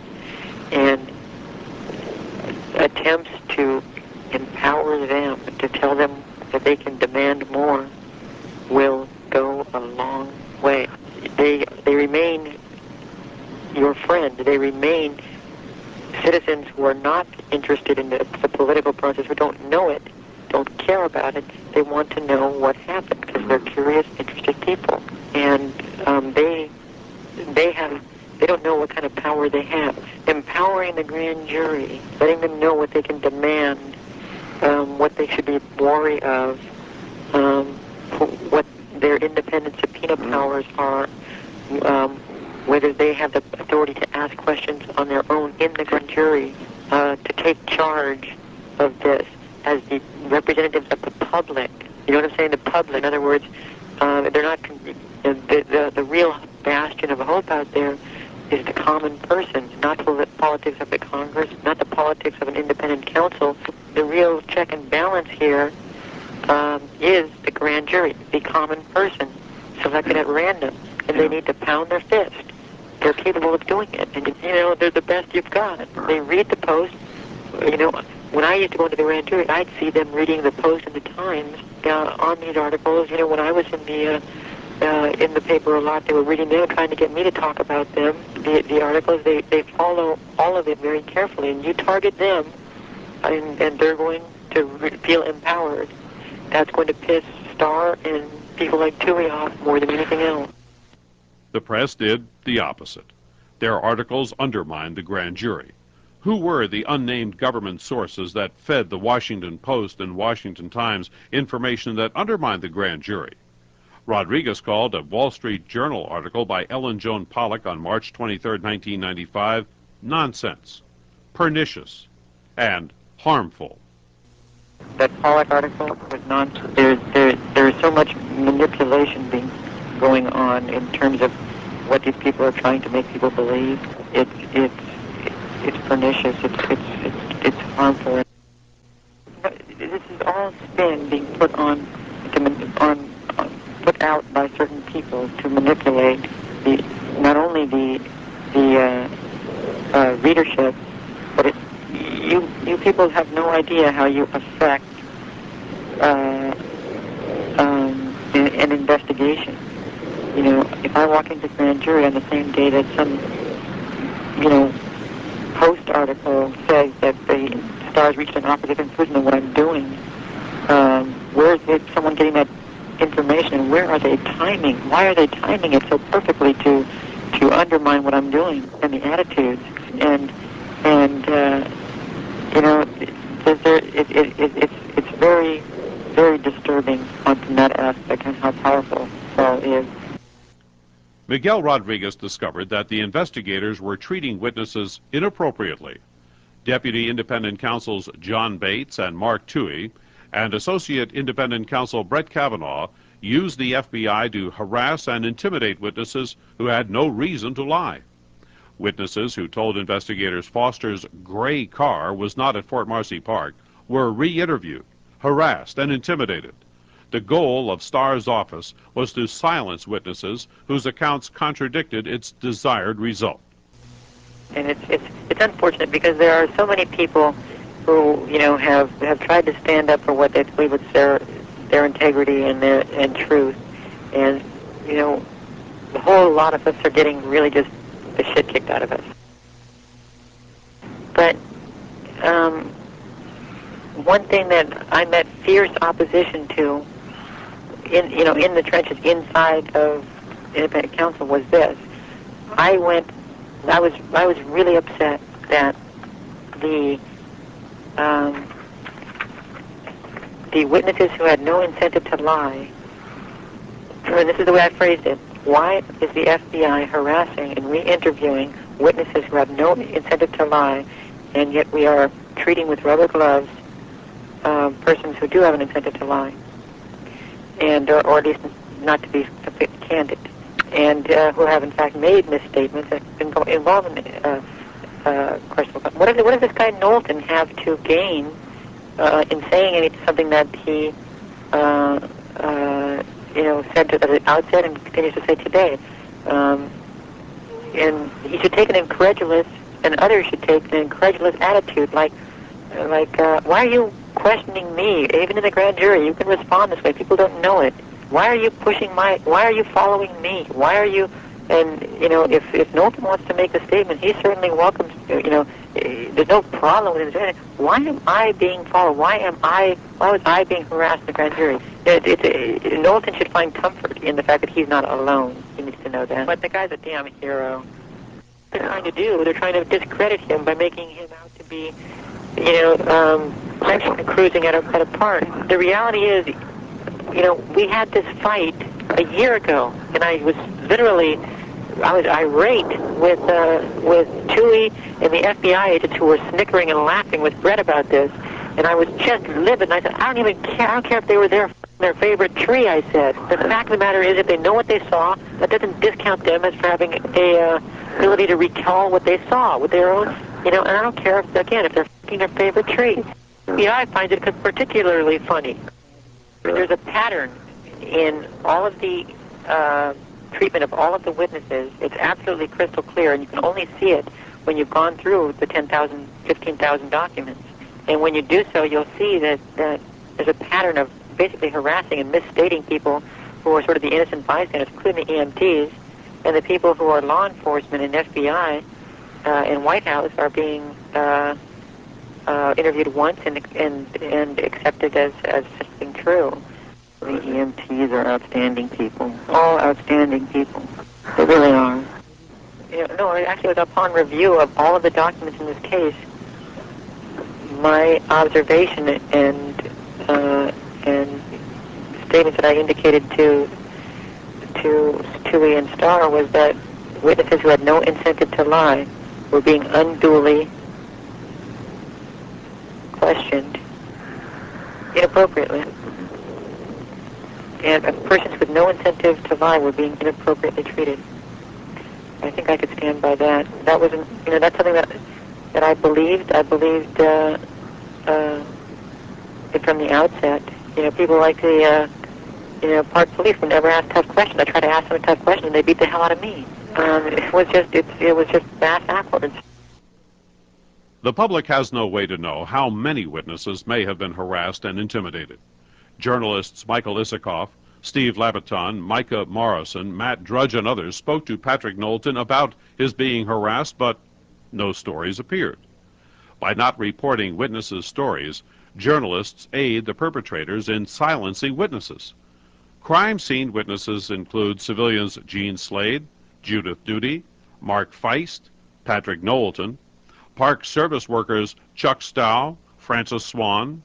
And attempts to empower them, to tell them that they can demand more, will go a long way. They remain your friend. They remain citizens who are not interested in the political process, who don't know it, don't care about it. They want to know what happened because they're curious, interested people. And they don't know what kind of power they have. Empowering the grand jury, letting them know what they can demand, what they should be wary of, what their independent subpoena powers are, whether they have the authority to ask questions on their own in the grand jury, to take charge of this as the representatives of the public. You know what I'm saying? The public. In other words, they're not the real bastion of hope out there is the common person, not the politics of the Congress, not the politics of an independent counsel. The real check and balance here is the grand jury, the common person, selected at random, and they need to pound their fist. They're capable of doing it, and they're the best you've got. They read the Post. When I used to go into the grand jury, I'd see them reading the Post and the Times on these articles. When I was in the paper a lot, they were reading them, trying to get me to talk about them. The articles, they follow all of it very carefully, and you target them, and they're going to feel empowered. That's going to piss Starr and people like Toohey off more than anything else. The press did the opposite. Their articles undermined the grand jury. Who were the unnamed government sources that fed the Washington Post and Washington Times information that undermined the grand jury? Rodriguez called a Wall Street Journal article by Ellen Joan Pollock on March 23, 1995, nonsense, pernicious, and harmful. That Pollock article was nonsense. There's so much manipulation going on in terms of what these people are trying to make people believe. It's pernicious. It's harmful. This is all spin being put sought out by certain people to manipulate not only the readership, but you people have no idea how you affect an investigation. You know, if I walk into grand jury on the same day that some, Post article says that the Star's reached an opposite conclusion of what I'm doing, where is someone getting that information, and where are they timing? Why are they timing it so perfectly to undermine what I'm doing and the attitudes? It's very, very disturbing from that aspect and how powerful Saul is. Miguel Rodriguez discovered that the investigators were treating witnesses inappropriately. Deputy Independent Counsels John Bates and Mark Toohey and Associate Independent Counsel Brett Kavanaugh used the FBI to harass and intimidate witnesses who had no reason to lie. Witnesses who told investigators Foster's gray car was not at Fort Marcy Park were re-interviewed, harassed, and intimidated. The goal of Starr's office was to silence witnesses whose accounts contradicted its desired result. And it's unfortunate because there are so many people who have tried to stand up for what they believe is their integrity and truth, and the whole lot of us are getting really just the shit kicked out of us. But one thing that I met fierce opposition to in the trenches inside of independent counsel was this. I was really upset that the witnesses who had no incentive to lie, and this is the way I phrased it, why is the FBI harassing and re-interviewing witnesses who have no incentive to lie, and yet we are treating with rubber gloves persons who do have an incentive to lie, and or at least not to be candid, and who have in fact made misstatements and been involved in questionable. What does this guy Knowlton have to gain in saying something that he said at the outset and continues to say today? And he should take an incredulous, and others should take an incredulous attitude, like why are you questioning me? Even in the grand jury, you can respond this way. People don't know it. Why are you why are you following me? Why are you, and, if Knowlton wants to make a statement, he certainly welcomes, there's no problem with him. Why am I being followed? Why was I being harassed in the grand jury? Knowlton should find comfort in the fact that he's not alone. He needs to know that. But the guy's a damn hero. They're trying to do, they're trying to discredit him by making him out to be, cruising at a park. The reality is, we had this fight a year ago, and I was irate with Toohey and the FBI agents who were snickering and laughing with Brett about this, and I was just livid, and I said, I don't even care, I don't care if they were there their favorite tree, I said. The fact of the matter is, if they know what they saw, that doesn't discount them as for having a ability to recall what they saw with their own, and I don't care if they're f***ing their favorite tree. The FBI finds it particularly funny. There's a pattern in all of the treatment of all of the witnesses. It's absolutely crystal clear, and you can only see it when you've gone through the 10,000, 15,000 documents. And when you do so, you'll see that there's a pattern of basically harassing and misstating people who are sort of the innocent bystanders, including the EMTs, and the people who are law enforcement and FBI and White House are being interviewed once and accepted as being true. The EMTs are outstanding people, all outstanding people. They really are. No, actually, it was upon review of all of the documents in this case, my observation and statements that I indicated to Toohey and Starr was that witnesses who had no incentive to lie were being unduly questioned inappropriately. And persons with no incentive to lie were being inappropriately treated. I think I could stand by that. That wasn't, that's something that I believed. I believed it from the outset. People like the park police would never ask tough questions. I try to ask them a tough question, and they beat the hell out of me. It was just bass backwards. The public has no way to know how many witnesses may have been harassed and intimidated. Journalists Michael Isikoff, Steve Labaton, Micah Morrison, Matt Drudge, and others spoke to Patrick Knowlton about his being harassed, but no stories appeared. By not reporting witnesses' stories, journalists aid the perpetrators in silencing witnesses. Crime scene witnesses include civilians Gene Slade, Judith Duty, Mark Feist, Patrick Knowlton, Park Service workers Chuck Stow, Francis Swan,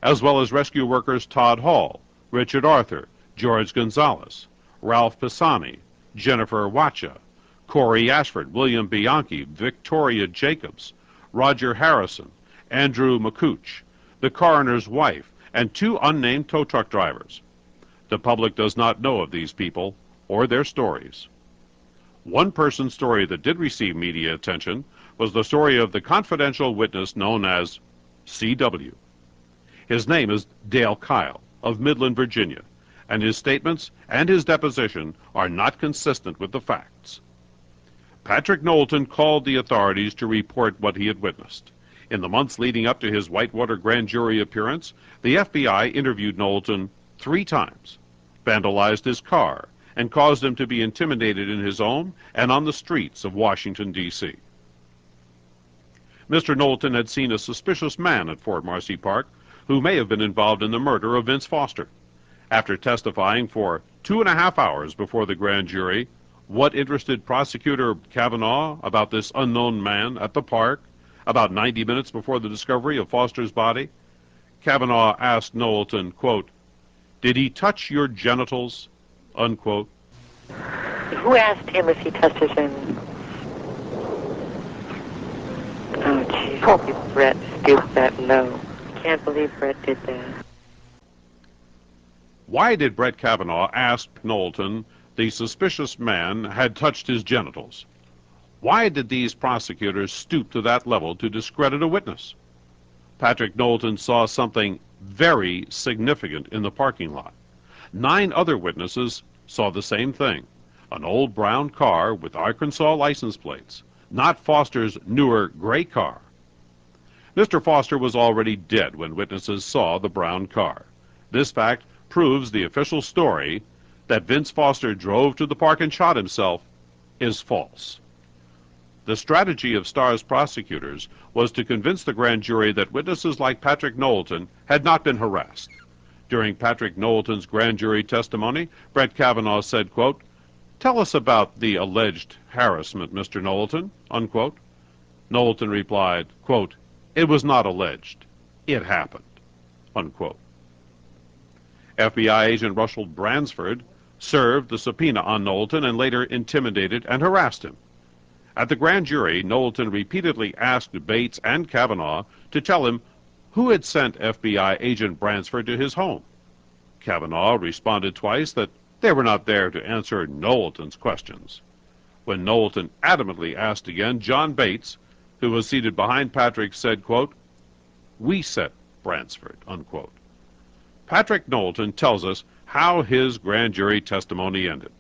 as well as rescue workers Todd Hall, Richard Arthur, George Gonzalez, Ralph Pisani, Jennifer Wacha, Corey Ashford, William Bianchi, Victoria Jacobs, Roger Harrison, Andrew McCooch, the coroner's wife, and 2 unnamed tow truck drivers. The public does not know of these people or their stories. One person's story that did receive media attention was the story of the confidential witness known as C.W. His name is Dale Kyle of Midland, Virginia, and his statements and his deposition are not consistent with the facts. Patrick Knowlton called the authorities to report what he had witnessed. In the months leading up to his Whitewater grand jury appearance, the FBI interviewed Knowlton 3 times, vandalized his car, and caused him to be intimidated in his home and on the streets of Washington, D.C. Mr. Knowlton had seen a suspicious man at Fort Marcy Park who may have been involved in the murder of Vince Foster. After testifying for 2.5 hours before the grand jury, what interested Prosecutor Kavanaugh about this unknown man at the park about 90 minutes before the discovery of Foster's body? Kavanaugh asked Knowlton, quote, "Did he touch your genitals?" unquote. Who asked him if he touched his genitals? Oh, jeez. Brett stooped that low. Can't believe Brett did that. Why did Brett Kavanaugh ask Knowlton the suspicious man had touched his genitals? Why did these prosecutors stoop to that level to discredit a witness? Patrick Knowlton saw something very significant in the parking lot. 9 other witnesses saw the same thing: an old brown car with Arkansas license plates, not Foster's newer gray car. Mr. Foster was already dead when witnesses saw the brown car. This fact proves the official story that Vince Foster drove to the park and shot himself is false. The strategy of Starr's prosecutors was to convince the grand jury that witnesses like Patrick Knowlton had not been harassed. During Patrick Knowlton's grand jury testimony, Brett Kavanaugh said, quote, "Tell us about the alleged harassment, Mr. Knowlton," unquote. Knowlton replied, quote, "It was not alleged. It happened," unquote. FBI agent Russell Bransford served the subpoena on Knowlton and later intimidated and harassed him. At the grand jury, Knowlton repeatedly asked Bates and Kavanaugh to tell him who had sent FBI agent Bransford to his home. Kavanaugh responded twice that they were not there to answer Knowlton's questions. When Knowlton adamantly asked again, John Bates, who was seated behind Patrick, said, quote, "We sent Bransford," unquote. Patrick Knowlton tells us how his grand jury testimony ended.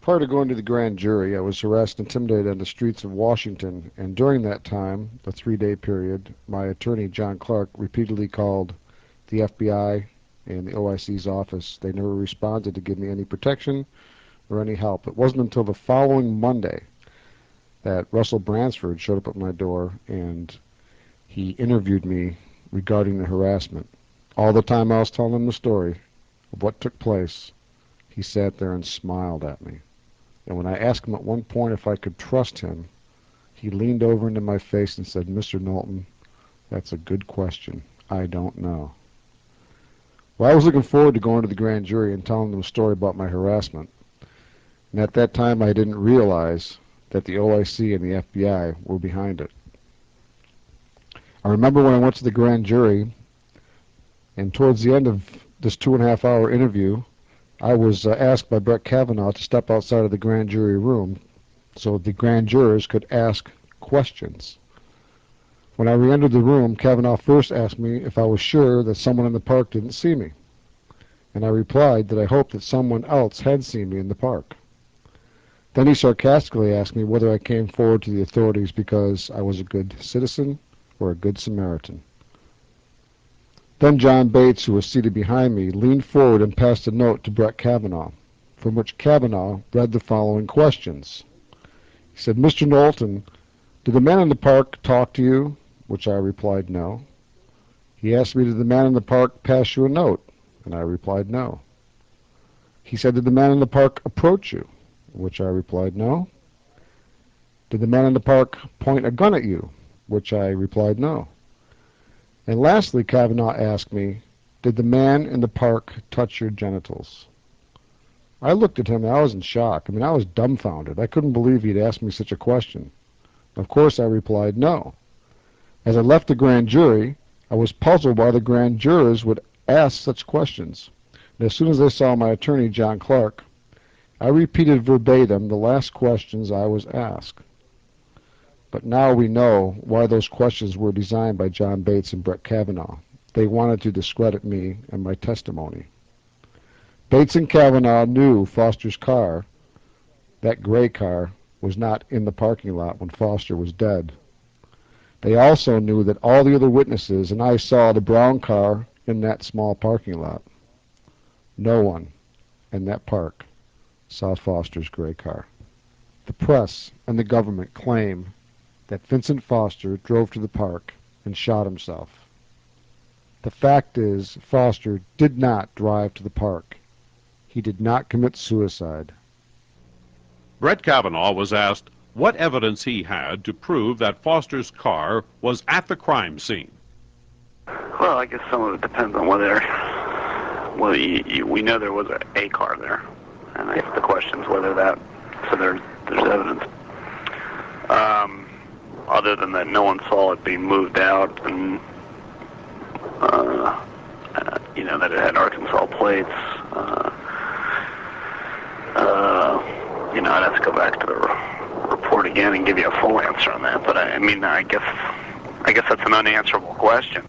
Prior to going to the grand jury, I was harassed and intimidated on the streets of Washington, and during that time, the 3-day period, my attorney, John Clark, repeatedly called the FBI and the OIC's office. They never responded to give me any protection or any help. It wasn't until the following Monday that Russell Bransford showed up at my door and he interviewed me regarding the harassment. All the time I was telling him the story of what took place, he sat there and smiled at me. And when I asked him at one point if I could trust him, he leaned over into my face and said, "Mr. Knowlton, that's a good question. I don't know." Well, I was looking forward to going to the grand jury and telling them a story about my harassment. And at that time, I didn't realize that the OIC and the FBI were behind it. I remember when I went to the grand jury, and towards the end of this 2.5-hour interview, I was asked by Brett Kavanaugh to step outside of the grand jury room so the grand jurors could ask questions. When I re-entered the room, Kavanaugh first asked me if I was sure that someone in the park didn't see me. and I replied that I hoped that someone else had seen me in the park. Then he sarcastically asked me whether I came forward to the authorities because I was a good citizen or a good Samaritan. Then John Bates, who was seated behind me, leaned forward and passed a note to Brett Kavanaugh, from which Kavanaugh read the following questions. He said, "Mr. Knowlton, did the man in the park talk to you?" Which I replied, "No." He asked me, "Did the man in the park pass you a note?" And I replied, "No." He said, "Did the man in the park approach you?" Which I replied, "No." "Did the man in the park point a gun at you?" Which I replied, "No." And lastly, Kavanaugh asked me, "Did the man in the park touch your genitals?" I looked at him and I was in shock. I was dumbfounded. I couldn't believe he'd asked me such a question. Of course, I replied, "No." As I left the grand jury, I was puzzled why the grand jurors would ask such questions. And as soon as I saw my attorney, John Clark, I repeated verbatim the last questions I was asked. But now we know why those questions were designed by John Bates and Brett Kavanaugh. They wanted to discredit me and my testimony. Bates and Kavanaugh knew Foster's car, that gray car, was not in the parking lot when Foster was dead. They also knew that all the other witnesses and I saw the brown car in that small parking lot. No one in that park saw Foster's gray car. The press and the government claim that Vincent Foster drove to the park and shot himself. The fact is, Foster did not drive to the park. He did not commit suicide. Brett Kavanaugh was asked what evidence he had to prove that Foster's car was at the crime scene. Well, I guess some of it depends on whether, we know there was a car there, and I guess the question is whether that, so there's evidence. Other than that, no one saw it being moved out, and that it had Arkansas plates. I'd have to go back to the report again and give you a full answer on that. But I guess that's an unanswerable question.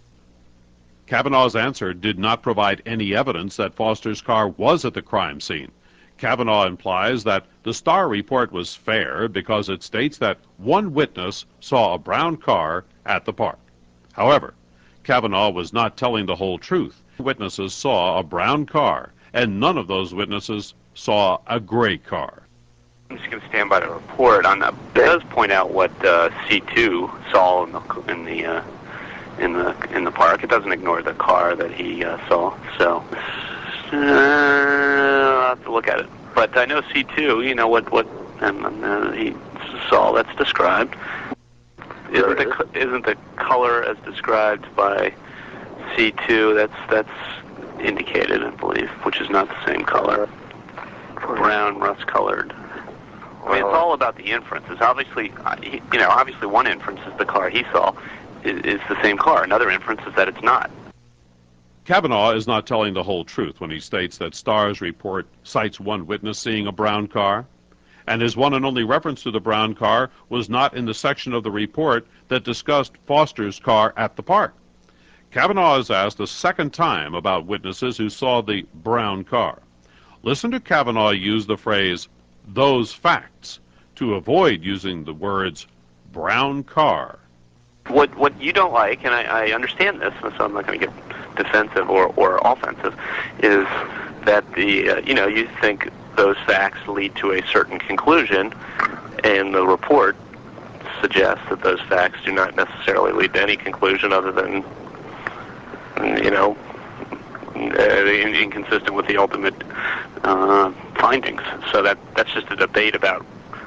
Kavanaugh's answer did not provide any evidence that Foster's car was at the crime scene. Kavanaugh implies that the Star report was fair because it states that one witness saw a brown car at the park. However, Kavanaugh was not telling the whole truth. Witnesses saw a brown car, and none of those witnesses saw a gray car. I'm just going to stand by the report. It does point out what C2 saw in the park. It doesn't ignore the car that he saw. So I'll have to look at it. But I know C2. What he saw that's described. Isn't the color as described by C2? That's indicated, I believe, which is not the same color. Brown, rust-colored. It's all about the inferences. Obviously, one inference is the car he saw is the same car. Another inference is that it's not. Kavanaugh is not telling the whole truth when he states that Starr's report cites one witness seeing a brown car, and his one and only reference to the brown car was not in the section of the report that discussed Foster's car at the park. Kavanaugh is asked a second time about witnesses who saw the brown car. Listen to Kavanaugh use the phrase, "those facts," to avoid using the words, "brown car." What you don't like, and I understand this, so I'm not going to get defensive or offensive, is that you think those facts lead to a certain conclusion, and the report suggests that those facts do not necessarily lead to any conclusion other than, inconsistent with the ultimate findings. So that's just a debate about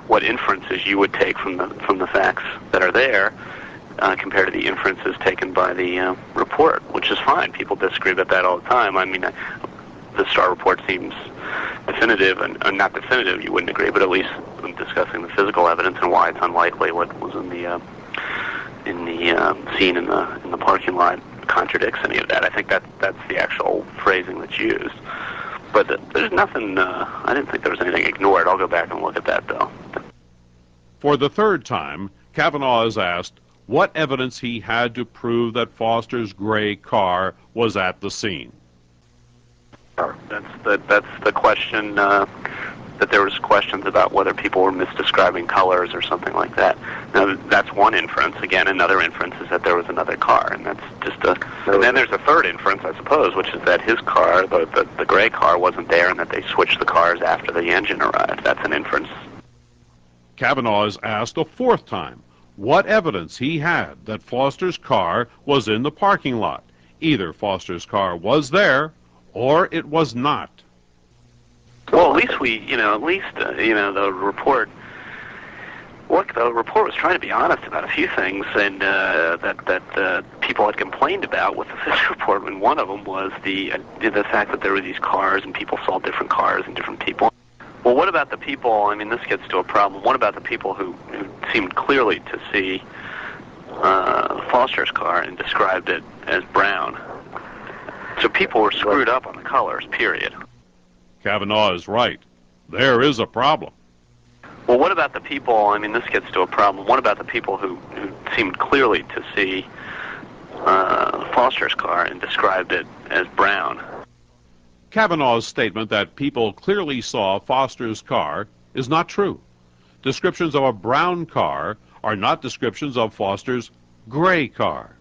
what inferences you would take from the facts that are there compared to the inferences taken by the report, which is fine. People disagree about that all the time. The Star report seems definitive, and not definitive, you wouldn't agree, but at least when discussing the physical evidence and why it's unlikely what was in the scene in the parking lot contradicts any of that. I think that's the actual phrasing that's used. But there's nothing, I didn't think there was anything ignored. I'll go back and look at that, though. For the third time, Kavanaugh is asked what evidence he had to prove that Foster's gray car was at the scene. That's the question. That there was questions about whether people were misdescribing colors or something like that. Now, that's one inference. Again, another inference is that there was another car, and that's just a... And then there's a third inference, I suppose, which is that his car, the gray car, wasn't there, and that they switched the cars after the engine arrived. That's an inference. Kavanaugh is asked a fourth time what evidence he had that Foster's car was in the parking lot. Either Foster's car was there, or it was not. Well, at least the report. Look, the report was trying to be honest about a few things, and that people had complained about with this report. And one of them was the fact that there were these cars, and people saw different cars and different people. Well, what about the people? I mean, this gets to a problem. What about the people who seemed clearly to see Foster's car and described it as brown? So people were screwed up on the colors. Period. Kavanaugh is right. There is a problem. Well, what about the people? I mean, this gets to a problem. What about the people who seemed clearly to see Foster's car and described it as brown? Kavanaugh's statement that people clearly saw Foster's car is not true. Descriptions of a brown car are not descriptions of Foster's gray car.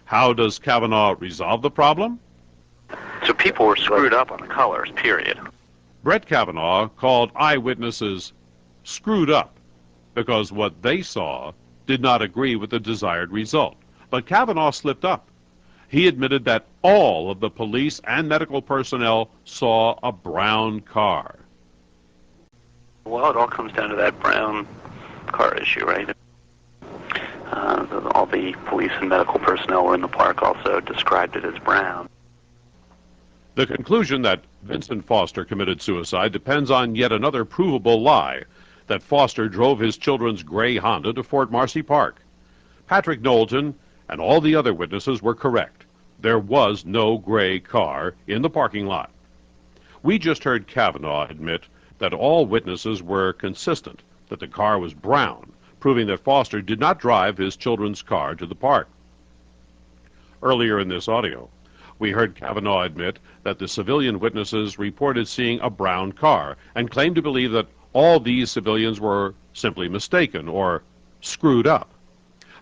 How does Kavanaugh resolve the problem? So people were screwed up on the colors. Period. Brett Kavanaugh called eyewitnesses screwed up because what they saw did not agree with the desired result. But Kavanaugh slipped up. He admitted that all of the police and medical personnel saw a brown car. Well, it all comes down to that brown car issue, right? All the police and medical personnel were in the park also described it as brown. The conclusion that Vincent Foster committed suicide depends on yet another provable lie, that Foster drove his children's gray Honda to Fort Marcy Park. Patrick Knowlton and all the other witnesses were correct. There was no gray car in the parking lot. We just heard Kavanaugh admit that all witnesses were consistent, that the car was brown, proving that Foster did not drive his children's car to the park. Earlier in this audio, we heard Kavanaugh admit that the civilian witnesses reported seeing a brown car and claimed to believe that all these civilians were simply mistaken or screwed up.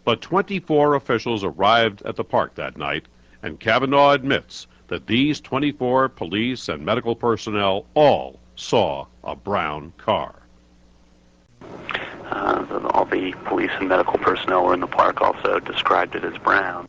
But 24 officials arrived at the park that night, and Kavanaugh admits that these 24 police and medical personnel all saw a brown car. All the police and medical personnel were in the park also described it as brown.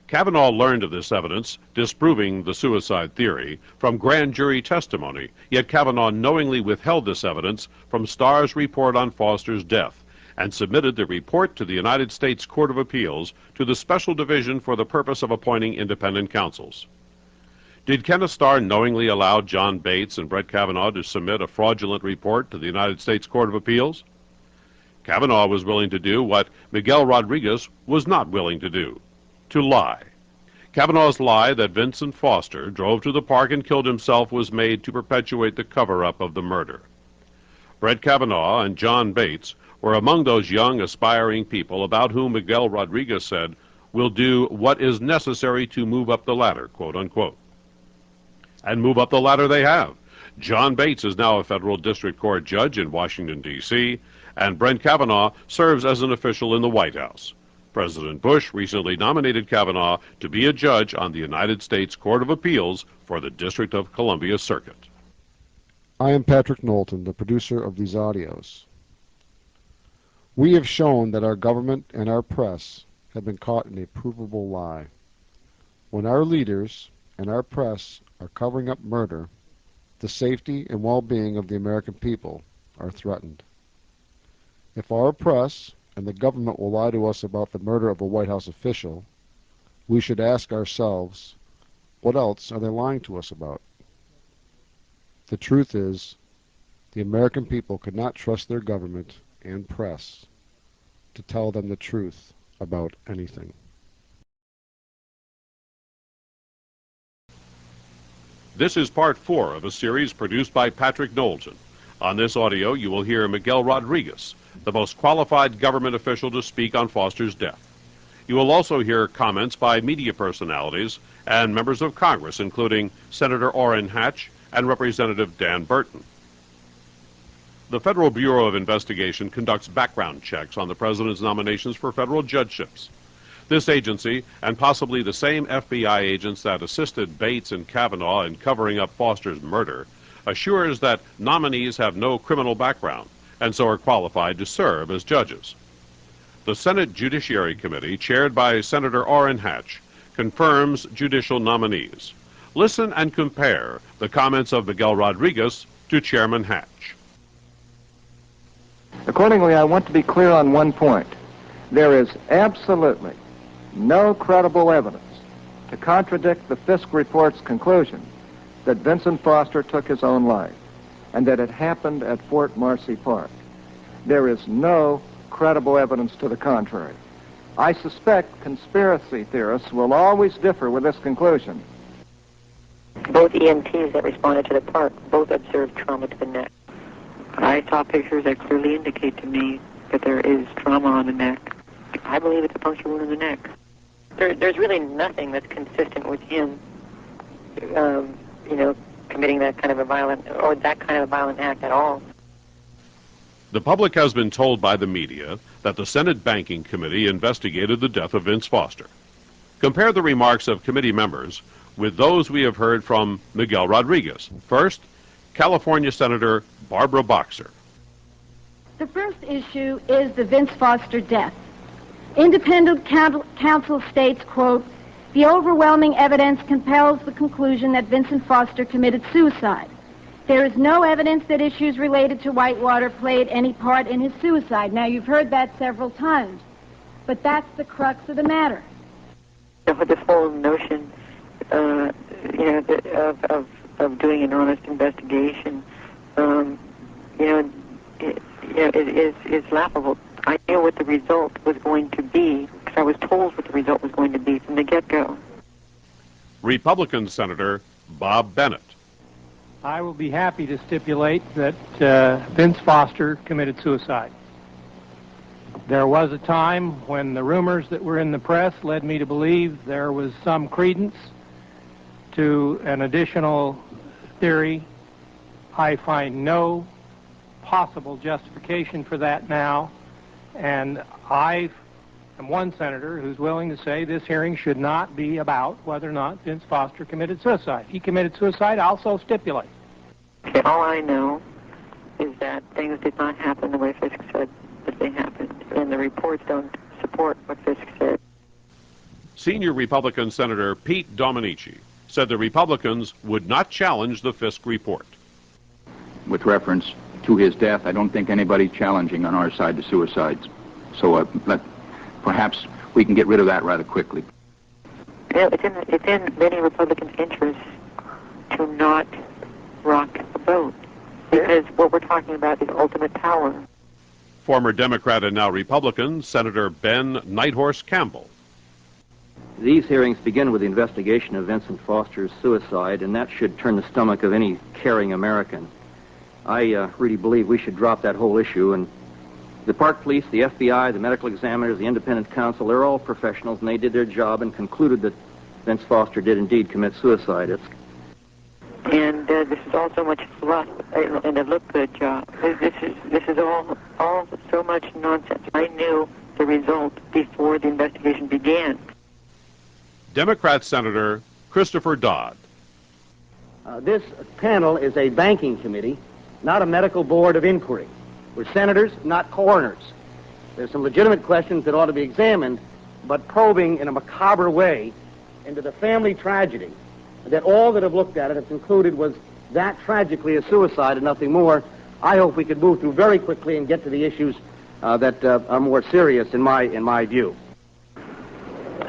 Kavanaugh learned of this evidence, disproving the suicide theory, from grand jury testimony, yet Kavanaugh knowingly withheld this evidence from Starr's report on Foster's death and submitted the report to the United States Court of Appeals to the Special Division for the purpose of appointing independent counsels. Did Kenneth Starr knowingly allow John Bates and Brett Kavanaugh to submit a fraudulent report to the United States Court of Appeals? Kavanaugh was willing to do what Miguel Rodriguez was not willing to do: to lie. Kavanaugh's lie that Vincent Foster drove to the park and killed himself was made to perpetuate the cover-up of the murder. Brett Kavanaugh and John Bates were among those young, aspiring people about whom Miguel Rodriguez said, "will do what is necessary to move up the ladder," quote unquote. And move up the ladder they have. John Bates is now a federal district court judge in Washington, D.C., and Brett Kavanaugh serves as an official in the White House. President Bush recently nominated Kavanaugh to be a judge on the United States Court of Appeals for the District of Columbia Circuit. I am Patrick Knowlton, the producer of these audios. We have shown that our government and our press have been caught in a provable lie. When our leaders and our press are covering up murder, the safety and well-being of the American people are threatened. If our press and the government will lie to us about the murder of a White House official, we should ask ourselves, what else are they lying to us about? The truth is, the American people could not trust their government and press to tell them the truth about anything. This is part 4 of a series produced by Patrick Knowlton. On this audio, you will hear Miguel Rodriguez, the most qualified government official to speak on Foster's death. You will also hear comments by media personalities and members of Congress, including Senator Orrin Hatch and Representative Dan Burton. The Federal Bureau of Investigation conducts background checks on the President's nominations for federal judgeships. This agency, and possibly the same FBI agents that assisted Bates and Kavanaugh in covering up Foster's murder, assures that nominees have no criminal background and so are qualified to serve as judges. The Senate Judiciary Committee, chaired by Senator Orrin Hatch, confirms judicial nominees. Listen and compare the comments of Miguel Rodriguez to Chairman Hatch. Accordingly, I want to be clear on one point. There is absolutely no credible evidence to contradict the Fisk report's conclusion that Vincent Foster took his own life and that it happened at Fort Marcy Park. There is no credible evidence to the contrary. I suspect conspiracy theorists will always differ with this conclusion. Both EMTs that responded to the park both observed trauma to the neck. I saw pictures that clearly indicate to me that there is trauma on the neck. I believe it's a puncture wound in the neck. There's really nothing that's consistent with him, committing that kind of a violent act at all. The public has been told by the media that the Senate Banking Committee investigated the death of Vince Foster. Compare the remarks of committee members with those we have heard from Miguel Rodriguez. First, California Senator Barbara Boxer. The first issue is the Vince Foster death. Independent counsel states, quote, "The overwhelming evidence compels the conclusion that Vincent Foster committed suicide. There is no evidence that issues related to Whitewater played any part in his suicide." Now, you've heard that several times, but that's the crux of the matter. This whole notion, of doing an honest investigation, is laughable. I knew what the result was going to be because I was told what the result was going to be from the get-go. Republican Senator Bob Bennett. I will be happy to stipulate that Vince Foster committed suicide. There was a time when the rumors that were in the press led me to believe there was some credence to an additional theory. I find no possible justification for that now, and I am one senator who's willing to say this hearing should not be about whether or not Vince Foster committed suicide. He committed suicide, I'll so stipulate. Okay, all I know is that things did not happen the way Fisk said that they happened, and the reports don't support what Fisk said. Senior Republican Senator Pete Dominici said the Republicans would not challenge the Fisk report. With reference to his death, I don't think anybody challenging on our side the suicides. So perhaps we can get rid of that rather quickly. Yeah, it's in many Republicans' interests to not rock the boat, because what we're talking about is ultimate power. Former Democrat and now Republican Senator Ben Nighthorse Campbell. These hearings begin with the investigation of Vincent Foster's suicide, and that should turn the stomach of any caring American. I really believe we should drop that whole issue, and the Park Police, the FBI, the medical examiners, the independent counsel, they're all professionals, and they did their job and concluded that Vince Foster did indeed commit suicide. And this is all so much fluff and a look-good job. This is all so much nonsense. I knew the result before the investigation began. Democrat Senator Christopher Dodd. This panel is a banking committee, not a medical board of inquiry. We're senators, not coroners. There's some legitimate questions that ought to be examined, but probing in a macabre way into the family tragedy that all that have looked at it have concluded was that tragically a suicide and nothing more. I hope we could move through very quickly and get to the issues that are more serious in my view.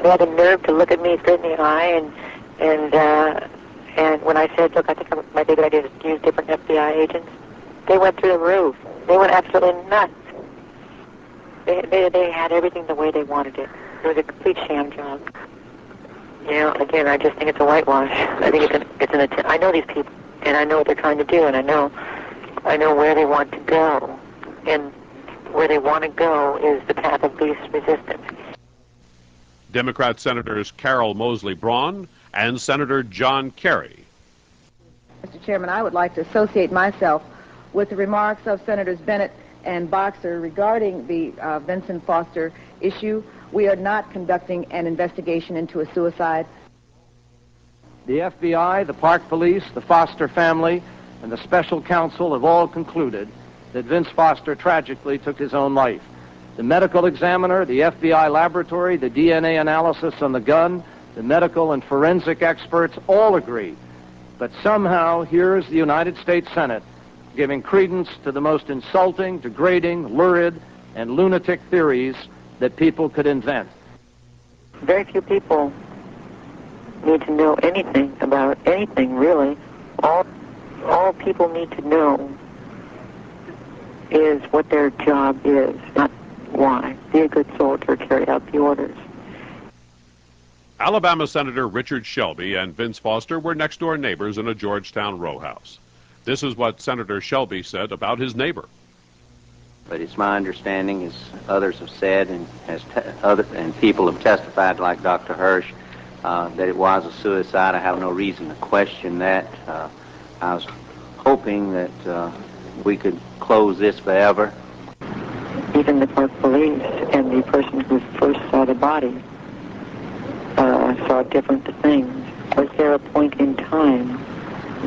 They had the nerve to look at me straight in the eye, and when I said, look, I think it might be a good idea to use different FBI agents, they went through the roof. They went absolutely nuts. They had everything the way they wanted it. It was a complete sham job. Again, I just think it's a whitewash. I think it's an attempt. I know these people, and I know what they're trying to do, and I know where they want to go, and where they want to go is the path of least resistance. Democrat Senators Carol Mosley Braun and Senator John Kerry. Mr. Chairman, I would like to associate myself with the remarks of Senators Bennett and Boxer regarding the Vincent Foster issue. We are not conducting an investigation into a suicide. The FBI, the Park Police, the Foster family, and the special counsel have all concluded that Vince Foster tragically took his own life. The medical examiner, the FBI laboratory, the DNA analysis on the gun, the medical and forensic experts all agree. But somehow, here is the United States Senate giving credence to the most insulting, degrading, lurid, and lunatic theories that people could invent. Very few people need to know anything about anything, really. All people need to know is what their job is, not why. Be a good soldier, carry out the orders. Alabama Senator Richard Shelby and Vince Foster were next-door neighbors in a Georgetown row house. This is what Senator Shelby said about his neighbor. But it's my understanding, as others have said, and people have testified, like Dr. Hirsch, that it was a suicide. I have no reason to question that. I was hoping that we could close this forever. Even the Park Police and the person who first saw the body saw different things. Was there a point in time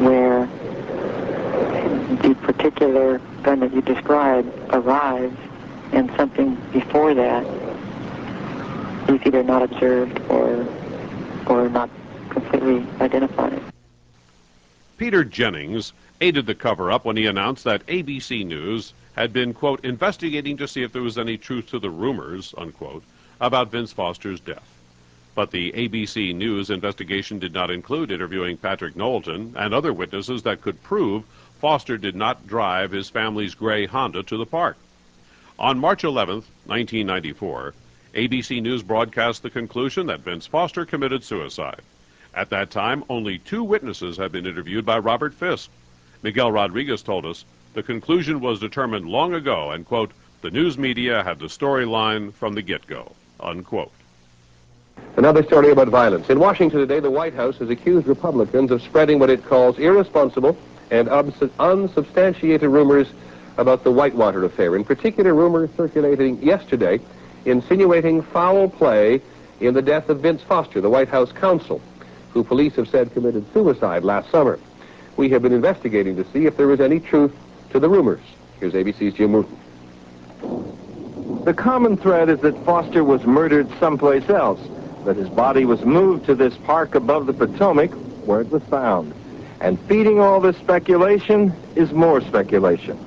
where the particular gun that you described arrives and something before that is either not observed or not completely identified? Peter Jennings aided the cover-up when he announced that ABC News had been, quote, investigating to see if there was any truth to the rumors, unquote, about Vince Foster's death. But the ABC News investigation did not include interviewing Patrick Knowlton and other witnesses that could prove Foster did not drive his family's gray Honda to the park. On March 11, 1994, ABC News broadcast the conclusion that Vince Foster committed suicide. At that time, only 2 witnesses had been interviewed by Robert Fisk. Miguel Rodriguez told us the conclusion was determined long ago and, quote, the news media had the storyline from the get-go, unquote. Another story about violence. In Washington today, the White House has accused Republicans of spreading what it calls irresponsible and unsubstantiated rumors about the Whitewater affair. In particular, rumors circulating yesterday insinuating foul play in the death of Vince Foster, the White House counsel, who police have said committed suicide last summer. We have been investigating to see if there is any truth to the rumors. Here's ABC's Jim Wooten. The common thread is that Foster was murdered someplace else, that his body was moved to this park above the Potomac where it was found. And feeding all this speculation is more speculation.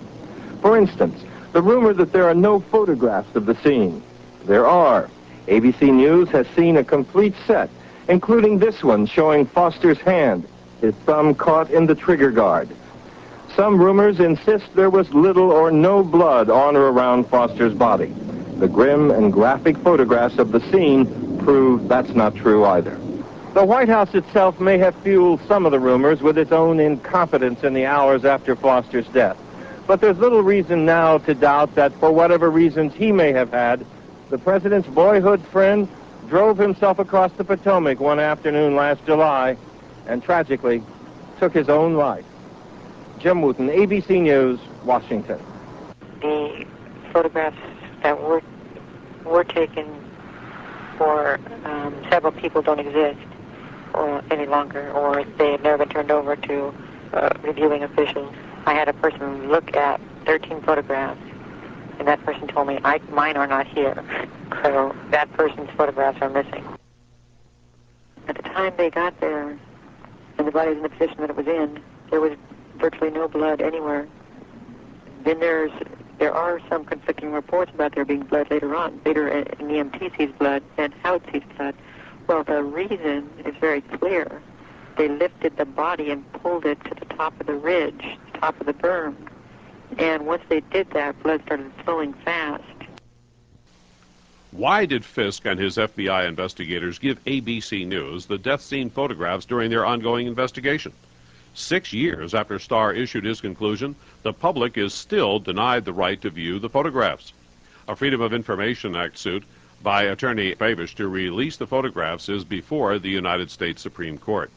For instance, the rumor that there are no photographs of the scene. There are. ABC News has seen a complete set, including this one showing Foster's hand, his thumb caught in the trigger guard. Some rumors insist there was little or no blood on or around Foster's body. The grim and graphic photographs of the scene prove that's not true either. The White House itself may have fueled some of the rumors with its own incompetence in the hours after Foster's death. But there's little reason now to doubt that for whatever reasons he may have had, the president's boyhood friend drove himself across the Potomac one afternoon last July and tragically took his own life. Jim Wooten, ABC News, Washington. The photographs that were taken for several people don't exist any longer, or they have never been turned over to reviewing officials. I had a person look at 13 photographs, and that person told me, mine are not here. So that person's photographs are missing. At the time they got there, and the body was in the position that it was in, there was virtually no blood anywhere. Then there are some conflicting reports about there being blood later on. Later, an EMT sees blood, and Howard sees blood. Well, the reason is very clear. They lifted the body and pulled it to the top of the ridge, top of the berm. And once they did that, blood started flowing fast. Why did Fisk and his FBI investigators give ABC News the death scene photographs during their ongoing investigation? 6 years after Starr issued his conclusion, the public is still denied the right to view the photographs. A Freedom of Information Act suit by Attorney Babish to release the photographs is before the United States Supreme Court.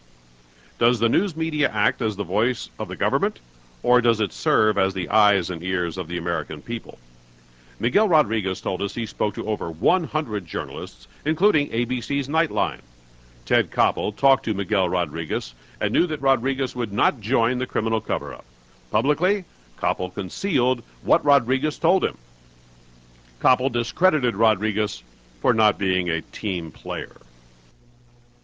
Does the news media act as the voice of the government, or does it serve as the eyes and ears of the American people? Miguel Rodriguez told us he spoke to over 100 journalists, including ABC's Nightline. Ted Koppel talked to Miguel Rodriguez and knew that Rodriguez would not join the criminal cover-up. Publicly, Koppel concealed what Rodriguez told him. Koppel discredited Rodriguez for not being a team player.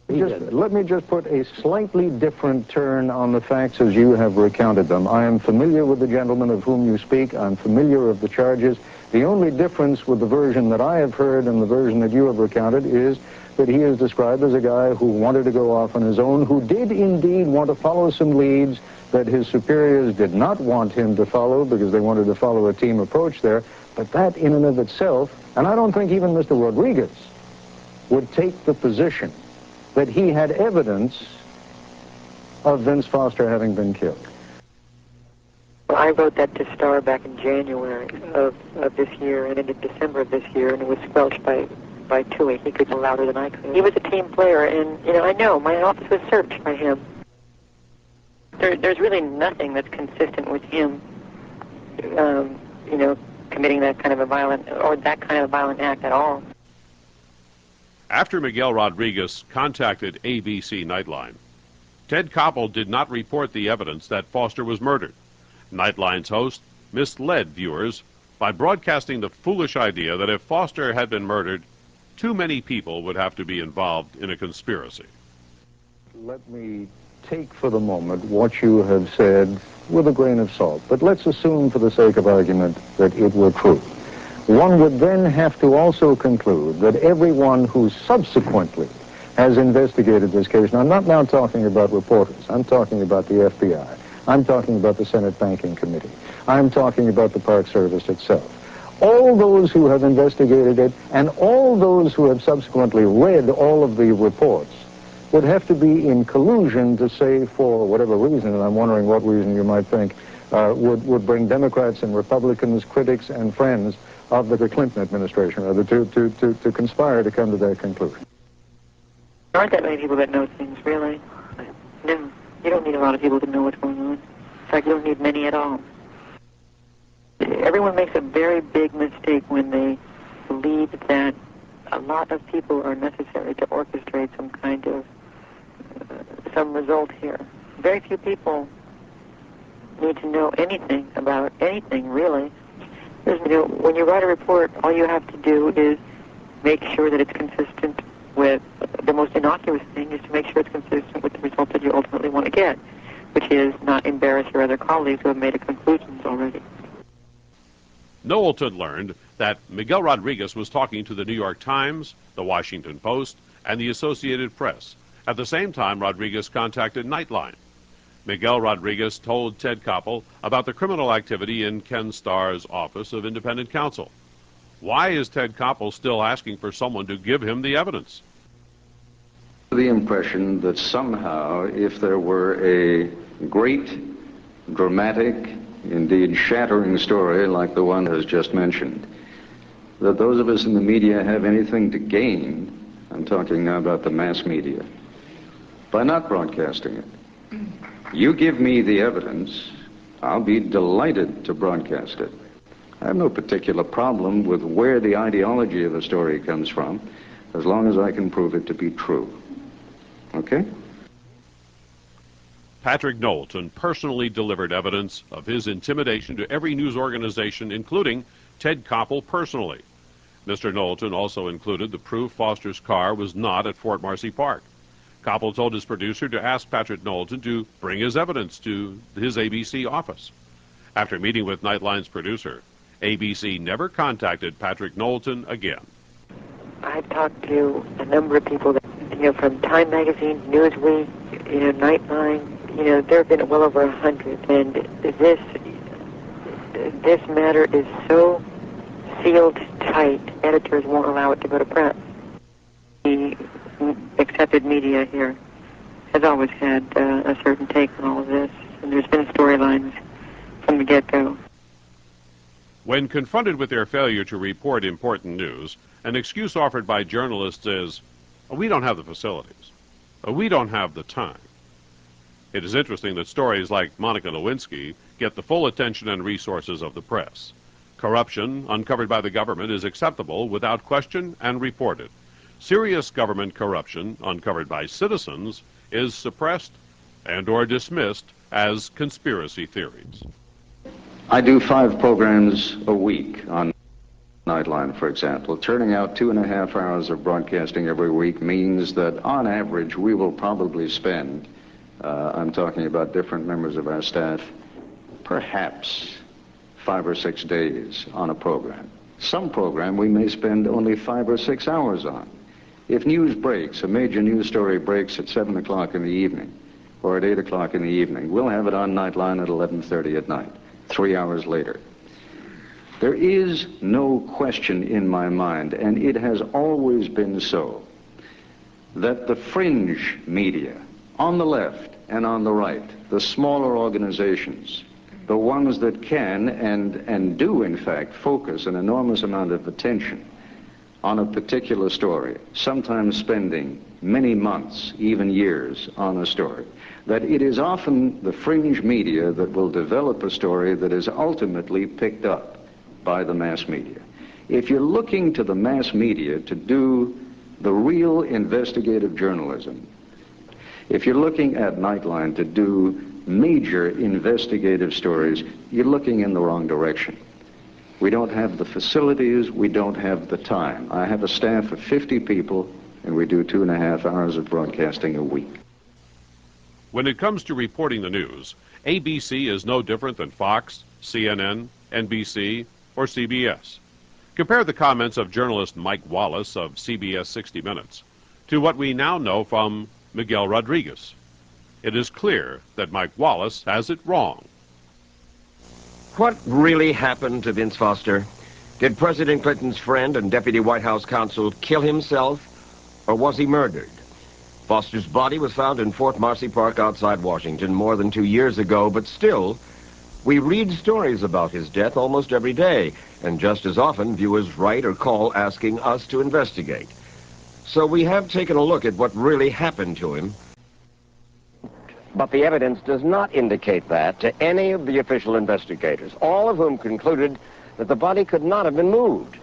Let me just put a slightly different turn on the facts as you have recounted them. I am familiar with the gentleman of whom you speak. I'm familiar of the charges. The only difference with the version that I have heard and the version that you have recounted is that he is described as a guy who wanted to go off on his own, who did indeed want to follow some leads that his superiors did not want him to follow because they wanted to follow a team approach there. But that in and of itself, and I don't think even Mr. Rodriguez would take the position that he had evidence of Vince Foster having been killed. I wrote that to Star back in January of this year, and in December of this year, and it was squelched by Tui. He could go louder than I could. He was a team player, and, I know, my office was searched by him. There's really nothing that's consistent with him, committing that kind of a violent act at all. After Miguel Rodriguez contacted ABC Nightline, Ted Koppel did not report the evidence that Foster was murdered. Nightline's host misled viewers by broadcasting the foolish idea that if Foster had been murdered, too many people would have to be involved in a conspiracy. Let me take for the moment what you have said with a grain of salt, but let's assume for the sake of argument that it were true. One would then have to also conclude that everyone who subsequently has investigated this case, and I'm not now talking about reporters, I'm talking about the FBI, I'm talking about the Senate Banking Committee, I'm talking about the Park Service itself. All those who have investigated it and all those who have subsequently read all of the reports would have to be in collusion to say, for whatever reason, and I'm wondering what reason you might think, would bring Democrats and Republicans, critics and friends of the Clinton administration, rather, to conspire to come to that conclusion. There aren't that many people that know things, really. No, you don't need a lot of people to know what's going on. In fact, you don't need many at all. Everyone makes a very big mistake when they believe that a lot of people are necessary to orchestrate some kind of some result here. Very few people need to know anything about anything, really. When you write a report, all you have to do is make sure that it's consistent with the most innocuous thing is to make sure it's consistent with the result that you ultimately want to get, which is not embarrass your other colleagues who have made a conclusions already. Knowlton learned that Miguel Rodriguez was talking to the New York Times, the Washington Post, and the Associated Press. At the same time, Rodriguez contacted Nightline. Miguel Rodriguez told Ted Koppel about the criminal activity in Ken Starr's Office of Independent Counsel. Why is Ted Koppel still asking for someone to give him the evidence? The impression that somehow, if there were a great, dramatic, indeed shattering story like the one that was just mentioned, that those of us in the media have anything to gain, I'm talking now about the mass media, by not broadcasting it. You give me the evidence, I'll be delighted to broadcast it. I have no particular problem with where the ideology of a story comes from, as long as I can prove it to be true. Okay? Patrick Knowlton personally delivered evidence of his intimidation to every news organization, including Ted Koppel personally. Mr. Knowlton also included the proof Foster's car was not at Fort Marcy Park. Koppel told his producer to ask Patrick Knowlton to bring his evidence to his ABC office. After meeting with Nightline's producer, ABC never contacted Patrick Knowlton again. I've talked to a number of people that, from Time Magazine, Newsweek, Nightline, there have been well over 100, and this matter is so sealed tight, editors won't allow it to go to press. The accepted media here has always had a certain take on all of this, and there's been storylines from the get-go. When confronted with their failure to report important news, an excuse offered by journalists is, "Oh, we don't have the facilities. Oh, we don't have the time." It is interesting that stories like Monica Lewinsky get the full attention and resources of the press. Corruption uncovered by the government is acceptable without question and reported. Serious government corruption uncovered by citizens is suppressed and or dismissed as conspiracy theories. I do 5 programs a week on Nightline, for example. Turning out 2.5 hours of broadcasting every week means that on average we will probably spend, I'm talking about different members of our staff, perhaps 5 or 6 days on a program. Some program we may spend only 5 or 6 hours on. If news breaks, a major news story breaks at 7 o'clock in the evening or at 8 o'clock in the evening, we'll have it on Nightline at 11:30 at night, 3 hours later. There is no question in my mind, and it has always been so, that the fringe media, on the left and on the right, the smaller organizations, the ones that can and do in fact focus an enormous amount of attention on a particular story, sometimes spending many months, even years, on a story, that it is often the fringe media that will develop a story that is ultimately picked up by the mass media. If you're looking to the mass media to do the real investigative journalism, if you're looking at Nightline to do major investigative stories, you're looking in the wrong direction. We don't have the facilities, we don't have the time. I have a staff of 50 people, and we do 2.5 hours of broadcasting a week. When it comes to reporting the news, ABC is no different than Fox, CNN, NBC, or CBS. Compare the comments of journalist Mike Wallace of CBS 60 Minutes to what we now know from Miguel Rodriguez. It is clear that Mike Wallace has it wrong. What really happened to Vince Foster? Did President Clinton's friend and Deputy White House counsel kill himself, or was he murdered? Foster's body was found in Fort Marcy Park outside Washington more than 2 years ago, but still, we read stories about his death almost every day, and just as often viewers write or call asking us to investigate. So we have taken a look at what really happened to him. But the evidence does not indicate that to any of the official investigators, all of whom concluded that the body could not have been moved.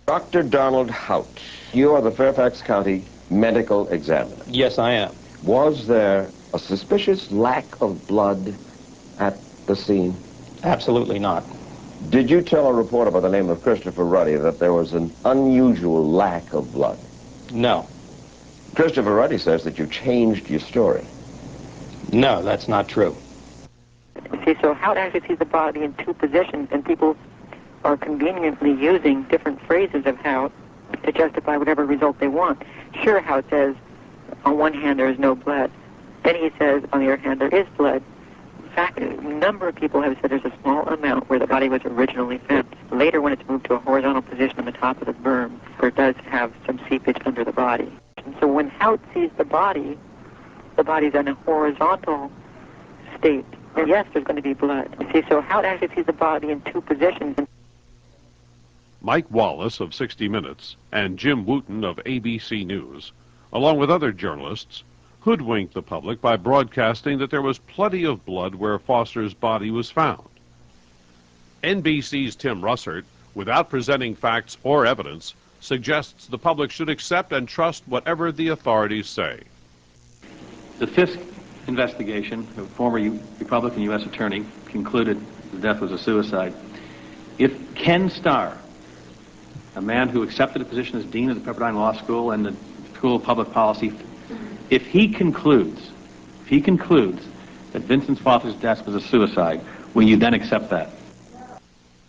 Dr. Donald Hout, you are the Fairfax County medical examiner. Yes, I am. Was there a suspicious lack of blood at the scene? Absolutely not. Did you tell a reporter by the name of Christopher Ruddy that there was an unusual lack of blood? No. Christopher Ruddy says that you changed your story. No, that's not true. See, so Hout actually sees the body in 2 positions, and people are conveniently using different phrases of Hout to justify whatever result they want. Sure, Hout says, on one hand, there is no blood. Then he says, on the other hand, there is blood. In fact, a number of people have said there's a small amount where the body was originally found. Later, when it's moved to a horizontal position on the top of the berm, there does have some seepage under the body. And so when Hout sees the body's in a horizontal state. And yes, there's going to be blood. See, so Hout actually sees the body in 2 positions. Mike Wallace of 60 Minutes and Jim Wooten of ABC News, along with other journalists, hoodwinked the public by broadcasting that there was plenty of blood where Foster's body was found. NBC's Tim Russert, without presenting facts or evidence, suggests the public should accept and trust whatever the authorities say. The Fisk investigation, a former Republican U.S. attorney, concluded the death was a suicide. If Ken Starr, a man who accepted a position as dean of the Pepperdine Law School and the School of Public Policy, if he concludes that Vincent Foster's death was a suicide, will you then accept that?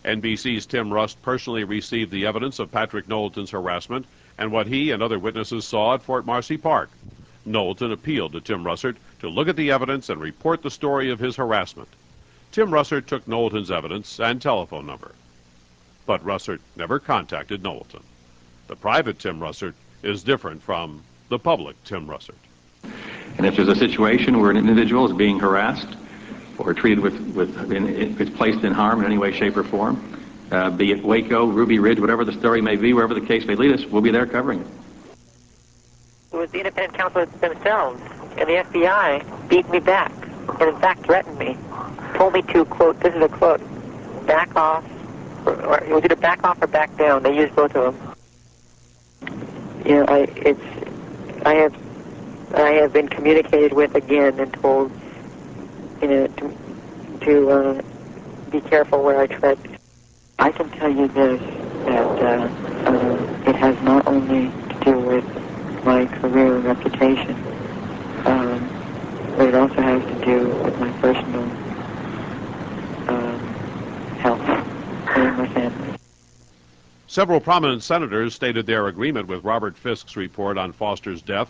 NBC's Tim Rust personally received the evidence of Patrick Knowlton's harassment and what he and other witnesses saw at Fort Marcy Park. Knowlton appealed to Tim Russert to look at the evidence and report the story of his harassment. Tim Russert took Knowlton's evidence and telephone number, but Russert never contacted Knowlton. The private Tim Russert is different from the public Tim Russert. And if there's a situation where an individual is being harassed or treated if it's placed in harm in any way, shape, or form, be it Waco, Ruby Ridge, whatever the story may be, wherever the case may lead us, we'll be there covering it. It was the independent counsel themselves and the FBI beat me back, and in fact threatened me, told me to, quote, this is a quote, back off, or it was either back off or back down. They used both of them. You know, I have been communicated with again and told, you know, to be careful where I tread. I can tell you this, that it has not only to do with my career and reputation, but it also has to do with my personal health and my family. Several prominent senators stated their agreement with Robert Fisk's report on Foster's death.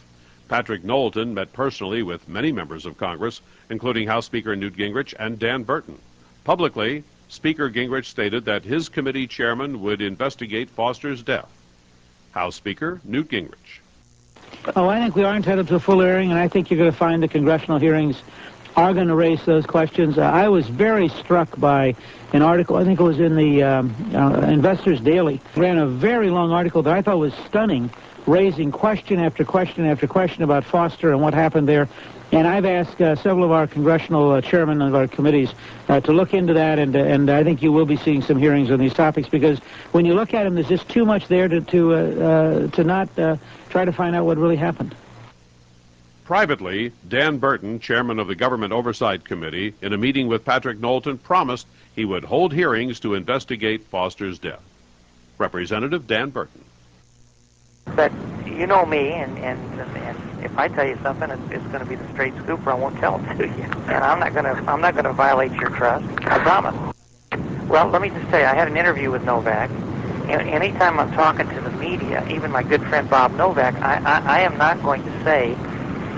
Patrick Knowlton met personally with many members of Congress, including House Speaker Newt Gingrich and Dan Burton. Publicly, Speaker Gingrich stated that his committee chairman would investigate Foster's death. House Speaker Newt Gingrich. Oh, I think we are entitled to a full hearing, and I think you're going to find the congressional hearings are going to raise those questions. I was very struck by an article, I think it was in the Investors Daily, ran a very long article that I thought was stunning, raising question after question after question about Foster and what happened there. And I've asked several of our congressional chairmen of our committees to look into that, and I think you will be seeing some hearings on these topics, because when you look at them, there's just too much there to not try to find out what really happened. Privately, Dan Burton, chairman of the Government Oversight Committee, in a meeting with Patrick Knowlton, promised he would hold hearings to investigate Foster's death. Representative Dan Burton. But you know me, and if I tell you something, it's going to be the straight scoop, or I won't tell it to you. And I'm not going to violate your trust. I promise. Well, let me just tell you, I had an interview with Novak, and anytime I'm talking to the media, even my good friend Bob Novak, I am not going to say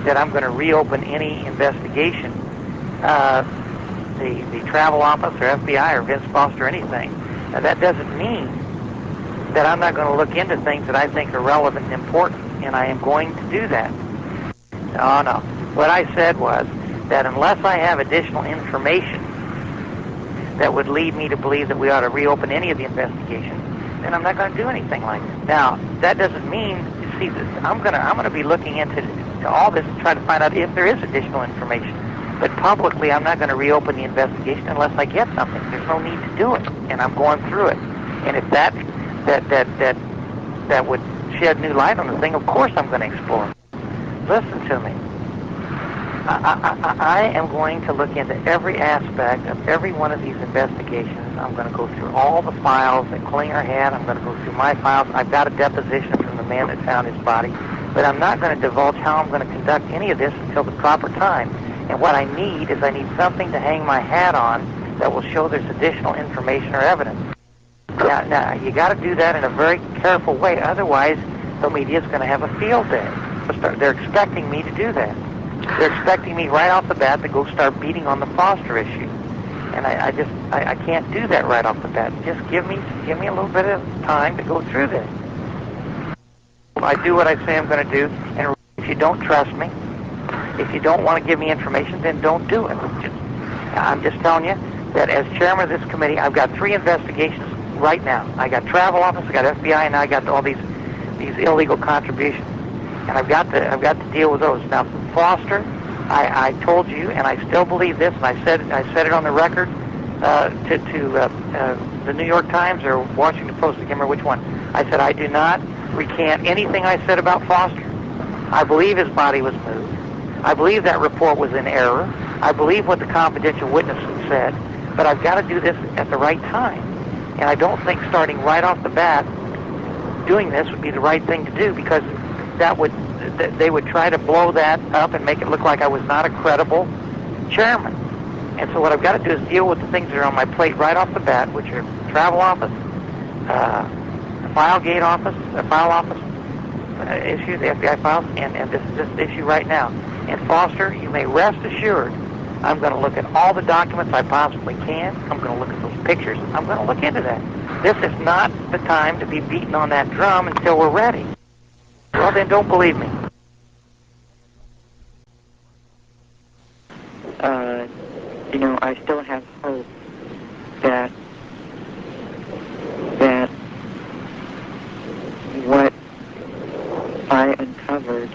that I'm going to reopen any investigation, the travel office or FBI or Vince Foster or anything. Now, that doesn't mean that I'm not going to look into things that I think are relevant and important, and I am going to do that. Oh, no. What I said was that unless I have additional information that would lead me to believe that we ought to reopen any of the investigations, then I'm not going to do anything like that. Now, that doesn't mean, you see, I'm going to be looking into all this to try to find out if there is additional information. But publicly, I'm not going to reopen the investigation unless I get something. There's no need to do it, and I'm going through it. And if that would shed new light on the thing, of course I'm going to explore it. Listen to me. I am going to look into every aspect of every one of these investigations. I'm going to go through all the files that Klinger had. I'm going to go through my files. I've got a deposition from the man that found his body. But I'm not going to divulge how I'm going to conduct any of this until the proper time. And what I need is something to hang my hat on that will show there's additional information or evidence. Now you got to do that in a very careful way. Otherwise, the media is going to have a field day. They're expecting me to do that. They're expecting me right off the bat to go start beating on the Foster issue. And I can't do that right off the bat. Just give me a little bit of time to go through this. I do what I say I'm going to do, and if you don't trust me, if you don't want to give me information, then don't do it. I'm just telling you that as chairman of this committee, I've got 3 investigations right now. I got travel office, I got FBI, and now I got all these illegal contributions, and I've got to deal with those. Now, Foster, I told you, and I still believe this, and I said it on the record to the New York Times or Washington Post, I can't remember which one. I said I do not recant anything I said about Foster. I believe his body was moved. I believe that report was in error. I believe what the confidential witness said, but I've got to do this at the right time. And I don't think starting right off the bat doing this would be the right thing to do, because they would try to blow that up and make it look like I was not a credible chairman. And so what I've got to do is deal with the things that are on my plate right off the bat, which are travel office, file office issue, the FBI files, and this issue right now. And Foster, you may rest assured, I'm going to look at all the documents I possibly can. I'm going to look at those pictures. I'm going to look into that. This is not the time to be beating on that drum until we're ready. Well, then don't believe me. you know, I still have hope that what I uncovered